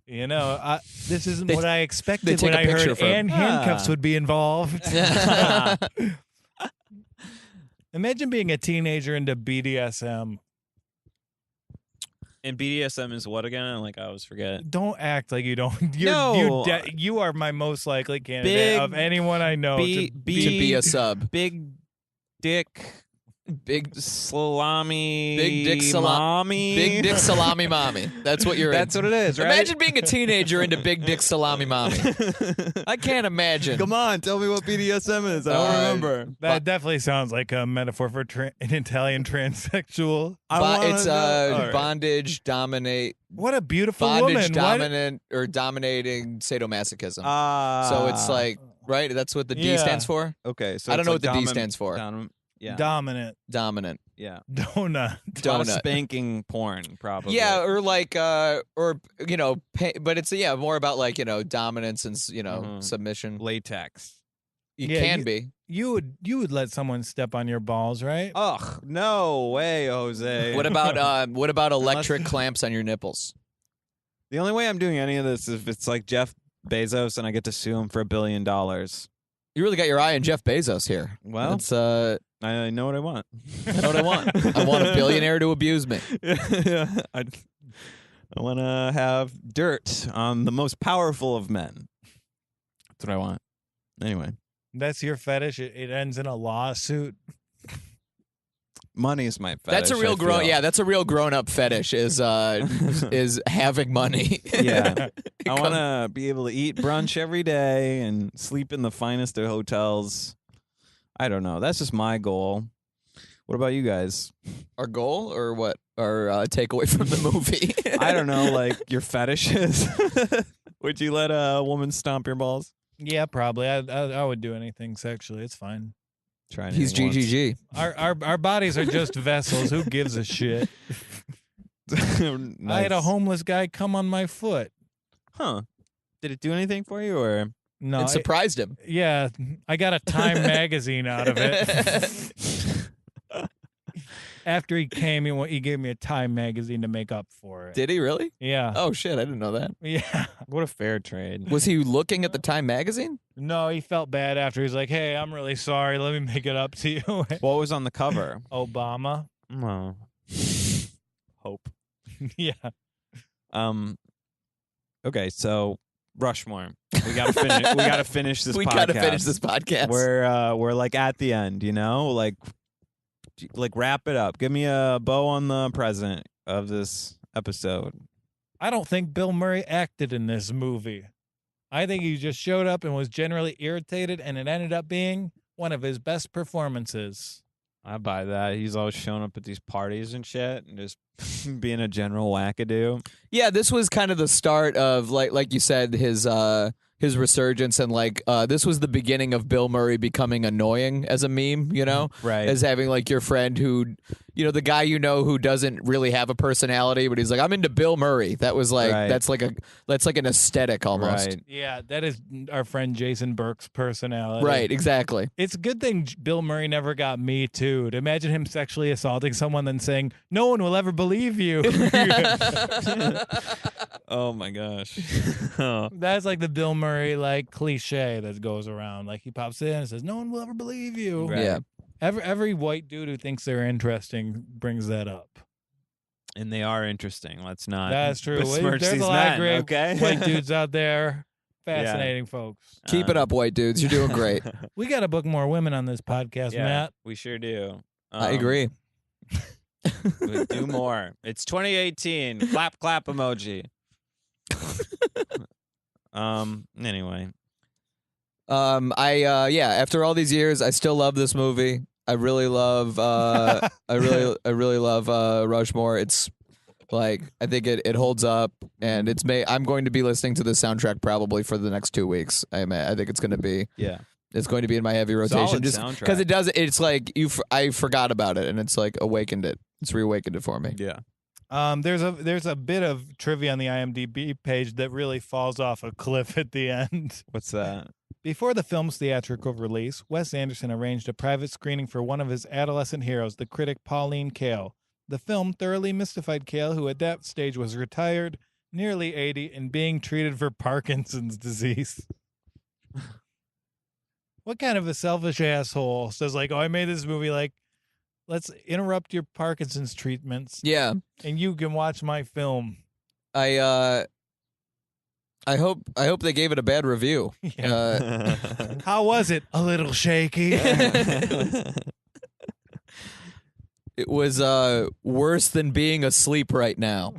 Speaker 1: This isn't what I expected
Speaker 3: take
Speaker 1: when
Speaker 3: a
Speaker 1: I
Speaker 3: picture
Speaker 1: heard
Speaker 3: from-
Speaker 1: and handcuffs would be involved. Imagine being a teenager into BDSM.
Speaker 2: And BDSM is what again? Like I always forget.
Speaker 1: Don't act like you don't.
Speaker 2: No.
Speaker 1: You are my most likely candidate of anyone I know to
Speaker 3: To be a sub.
Speaker 2: Big dick.
Speaker 3: Big
Speaker 2: Salami.
Speaker 3: Big dick
Speaker 2: mommy.
Speaker 3: Big dick salami mommy. That's what you're
Speaker 2: That's
Speaker 3: into.
Speaker 2: what it is, right?
Speaker 3: Imagine being a teenager into big dick salami mommy. I can't imagine.
Speaker 2: Come on, tell me what BDSM is. I don't remember.
Speaker 1: That definitely sounds like a metaphor for an Italian transsexual.
Speaker 3: It's bondage, dominate,
Speaker 1: What a beautiful
Speaker 3: bondage,
Speaker 1: woman.
Speaker 3: dominant, or dominating sadomasochism. So it's like, right? That's what the D
Speaker 1: Yeah.
Speaker 3: stands for?
Speaker 2: okay. So
Speaker 3: I don't
Speaker 2: it's
Speaker 3: know
Speaker 2: like
Speaker 3: what the D stands for.
Speaker 2: Yeah.
Speaker 1: Dominant.
Speaker 3: Dominant.
Speaker 2: Yeah.
Speaker 1: Donut.
Speaker 2: A lot of
Speaker 3: Donut.
Speaker 2: spanking porn, probably.
Speaker 3: Yeah, or like, but it's more about like dominance and submission.
Speaker 2: Latex.
Speaker 3: You
Speaker 1: Yeah,
Speaker 3: can be.
Speaker 1: You would let someone step on your balls, right?
Speaker 2: Ugh, no way, Jose.
Speaker 3: What about electric clamps on your nipples?
Speaker 2: The only way I'm doing any of this is if it's like Jeff Bezos and I get to sue him for $1 billion.
Speaker 3: You really got your eye on Jeff Bezos here.
Speaker 2: Well,
Speaker 3: It's
Speaker 2: I know what I want.
Speaker 3: I know what I want. I want a billionaire to abuse me.
Speaker 2: Yeah, I want to have dirt on the most powerful of men. That's what I want. Anyway,
Speaker 1: That's your fetish. It ends in a lawsuit.
Speaker 2: money is my fetish.
Speaker 3: That's a real That's a real grown up fetish. Is having money.
Speaker 2: Yeah. I want to be able to eat brunch every day and sleep in the finest of hotels. I don't know. That's just my goal. What about you guys?
Speaker 3: Our goal or what? Our takeaway from the movie?
Speaker 2: I don't know, like your fetishes. Would you let a woman stomp your balls?
Speaker 1: Yeah, probably. I would do anything sexually. It's fine.
Speaker 2: Try
Speaker 3: He's
Speaker 2: anything once.
Speaker 3: GGG.
Speaker 1: Our bodies are just vessels. Who gives a shit?
Speaker 2: Nice.
Speaker 1: I had a homeless guy come on my foot.
Speaker 2: Huh. Did it do anything for you or?
Speaker 1: No,
Speaker 3: It surprised him.
Speaker 1: yeah, I got a Time magazine out of it. After he came, he gave me a Time magazine to make up for it.
Speaker 3: Did he really?
Speaker 1: Yeah.
Speaker 3: Oh shit! I didn't know that.
Speaker 1: Yeah.
Speaker 2: What a fair trade.
Speaker 3: Was he looking at the Time magazine?
Speaker 1: No, he felt bad after. He's like, "Hey, I'm really sorry. Let me make it up to you."
Speaker 2: What was on the cover?
Speaker 1: Obama.
Speaker 2: Oh. Hope.
Speaker 1: Yeah.
Speaker 2: Okay, so Rushmore. We gotta finish. We gotta finish this.
Speaker 3: We
Speaker 2: podcast.
Speaker 3: gotta finish this podcast.
Speaker 2: We're like at the end, like wrap it up. Give me a bow on the present of this episode.
Speaker 1: I don't think Bill Murray acted in this movie. I think he just showed up and was generally irritated, and it ended up being one of his best performances.
Speaker 2: I buy that. He's always showing up at these parties and shit, and just being a general wackadoo.
Speaker 3: Yeah, this was kind of the start of like you said, his resurgence, and this was the beginning of Bill Murray becoming annoying as a meme,
Speaker 2: Right.
Speaker 3: as having like your friend who, the guy who doesn't really have a personality, but he's like, I'm into Bill Murray. That was like
Speaker 2: Right.
Speaker 3: that's like an aesthetic almost.
Speaker 2: Right.
Speaker 1: Yeah, that is our friend Jason Burke's personality.
Speaker 3: Right, exactly.
Speaker 1: It's a good thing Bill Murray never got Me Too. To imagine him sexually assaulting someone then saying, "No one will ever believe you."
Speaker 2: Oh my gosh.
Speaker 1: That's like the Bill Murray cliche that goes around. Like he pops in and says, "No one will ever believe you."
Speaker 2: Right.
Speaker 3: Yeah.
Speaker 1: Every white dude who thinks they're interesting brings that up.
Speaker 2: And they are interesting. Let's not.
Speaker 1: That's true.
Speaker 2: besmirch
Speaker 1: There's
Speaker 2: these
Speaker 1: a lot of
Speaker 2: men,
Speaker 1: great
Speaker 2: okay?
Speaker 1: white dudes out there. Fascinating folks.
Speaker 3: Keep it up, white dudes. You're doing great.
Speaker 1: We got to book more women on this podcast,
Speaker 2: Yeah,
Speaker 1: Matt.
Speaker 2: we sure do.
Speaker 3: I agree.
Speaker 2: We'll do more. It's 2018. Clap, clap emoji. Anyway.
Speaker 3: After all these years, I still love this movie. I really love I really love Rushmore. It's like I think it holds up, and I'm going to be listening to the soundtrack probably for the next 2 weeks. I think it's going to be it's going to be in my heavy rotation
Speaker 2: Solid
Speaker 3: just
Speaker 2: soundtrack.
Speaker 3: because it's like I forgot about it, and it's like awakened it. It's reawakened it for me.
Speaker 2: Yeah.
Speaker 1: There's a bit of trivia on the IMDb page that really falls off a cliff at the end.
Speaker 2: What's that?
Speaker 1: Before the film's theatrical release, Wes Anderson arranged a private screening for one of his adolescent heroes, the critic Pauline Kael. The film thoroughly mystified Kael, who at that stage was retired, nearly 80, and being treated for Parkinson's disease. What kind of a selfish asshole says like, "Oh, I made this movie like, let's interrupt your Parkinson's treatments,
Speaker 3: Yeah.
Speaker 1: and you can watch my film."
Speaker 3: I hope they gave it a bad review.
Speaker 1: Yeah. How was it? A little shaky.
Speaker 3: It was worse than being asleep right now.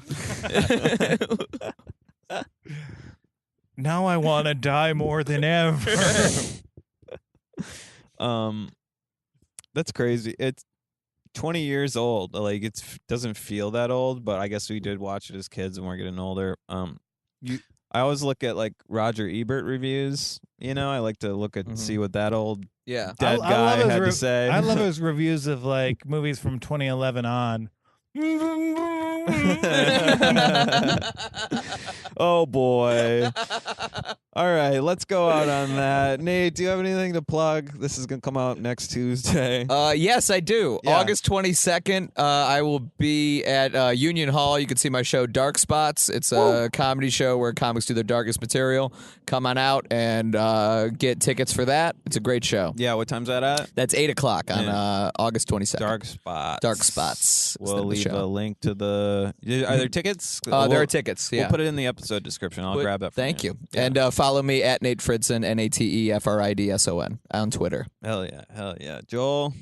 Speaker 1: Now I want to die more than ever.
Speaker 2: That's crazy. It's 20 years old. Like it doesn't feel that old, but I guess we did watch it as kids and we're getting older. I always look at like Roger Ebert reviews. You know, I like to look at see what that old
Speaker 3: Yeah.
Speaker 2: dead guy had to say.
Speaker 1: I love his reviews of like movies from 2011 on.
Speaker 2: Oh boy. All right, let's go out on that. Nate, do you have anything to plug? This is gonna come out next Tuesday.
Speaker 3: Yes, I do.
Speaker 2: Yeah.
Speaker 3: August 22nd, I will be at Union Hall. You can see my show Dark Spots. It's a comedy show where comics do their darkest material. Come on out and get tickets for that. It's a great show.
Speaker 2: Yeah, what time's that at?
Speaker 3: That's 8 o'clock on August 22nd.
Speaker 2: Dark Spots.
Speaker 3: Dark Spots.
Speaker 2: We'll leave a link to the. Are there tickets?
Speaker 3: There are tickets. Yeah.
Speaker 2: We'll put it in the episode description. I'll grab that.
Speaker 3: Thank you.
Speaker 2: Yeah.
Speaker 3: And follow me at Nate Fridson, NateFridson on Twitter.
Speaker 2: Hell yeah, Joel.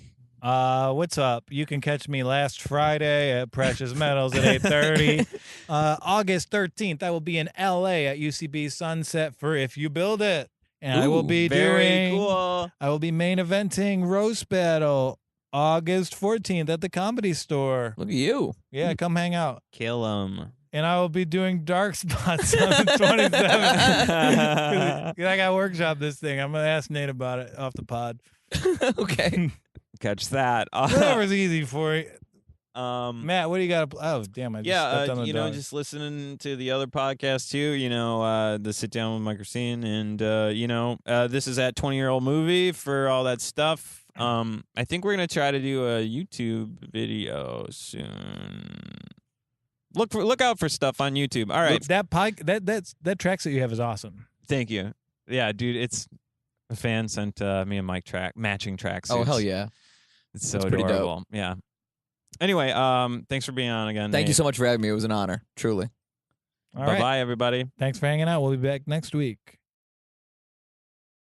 Speaker 1: What's up? You can catch me last Friday at Precious Metals at 8:30. August 13th, I will be in LA at UCB Sunset for If You Build It. And I will be
Speaker 2: cool.
Speaker 1: I will be main eventing Roast Battle August 14th at the Comedy Store.
Speaker 3: Look at you.
Speaker 1: Yeah, come hang out.
Speaker 2: Kill 'em.
Speaker 1: And I will be doing Dark Spots on the 27th. I got workshop this thing. I'm going to ask Nate about it off the pod.
Speaker 3: Okay.
Speaker 2: Catch that.
Speaker 1: Whatever's easy for you. Matt, what do you got? Oh, damn. I just stepped on the dog.
Speaker 2: Just listening to the other podcasts too, the Sit Down with Mike Racine, and, this is at 20-Year-Old Movie for all that stuff. I think we're going to try to do a YouTube video soon. Look out for stuff on YouTube. All right.
Speaker 1: That track that you have is awesome.
Speaker 2: Thank you. Yeah, dude, it's a fan sent me and Mike matching tracks.
Speaker 3: Oh, hell yeah.
Speaker 2: It's so
Speaker 3: pretty
Speaker 2: adorable.
Speaker 3: dope.
Speaker 2: Yeah. Anyway, thanks for being on again.
Speaker 3: Thank you
Speaker 2: Nate.
Speaker 3: so much for having me. It was an honor, truly.
Speaker 1: All right.
Speaker 2: Bye-bye, everybody.
Speaker 1: Thanks for hanging out. We'll be back next week.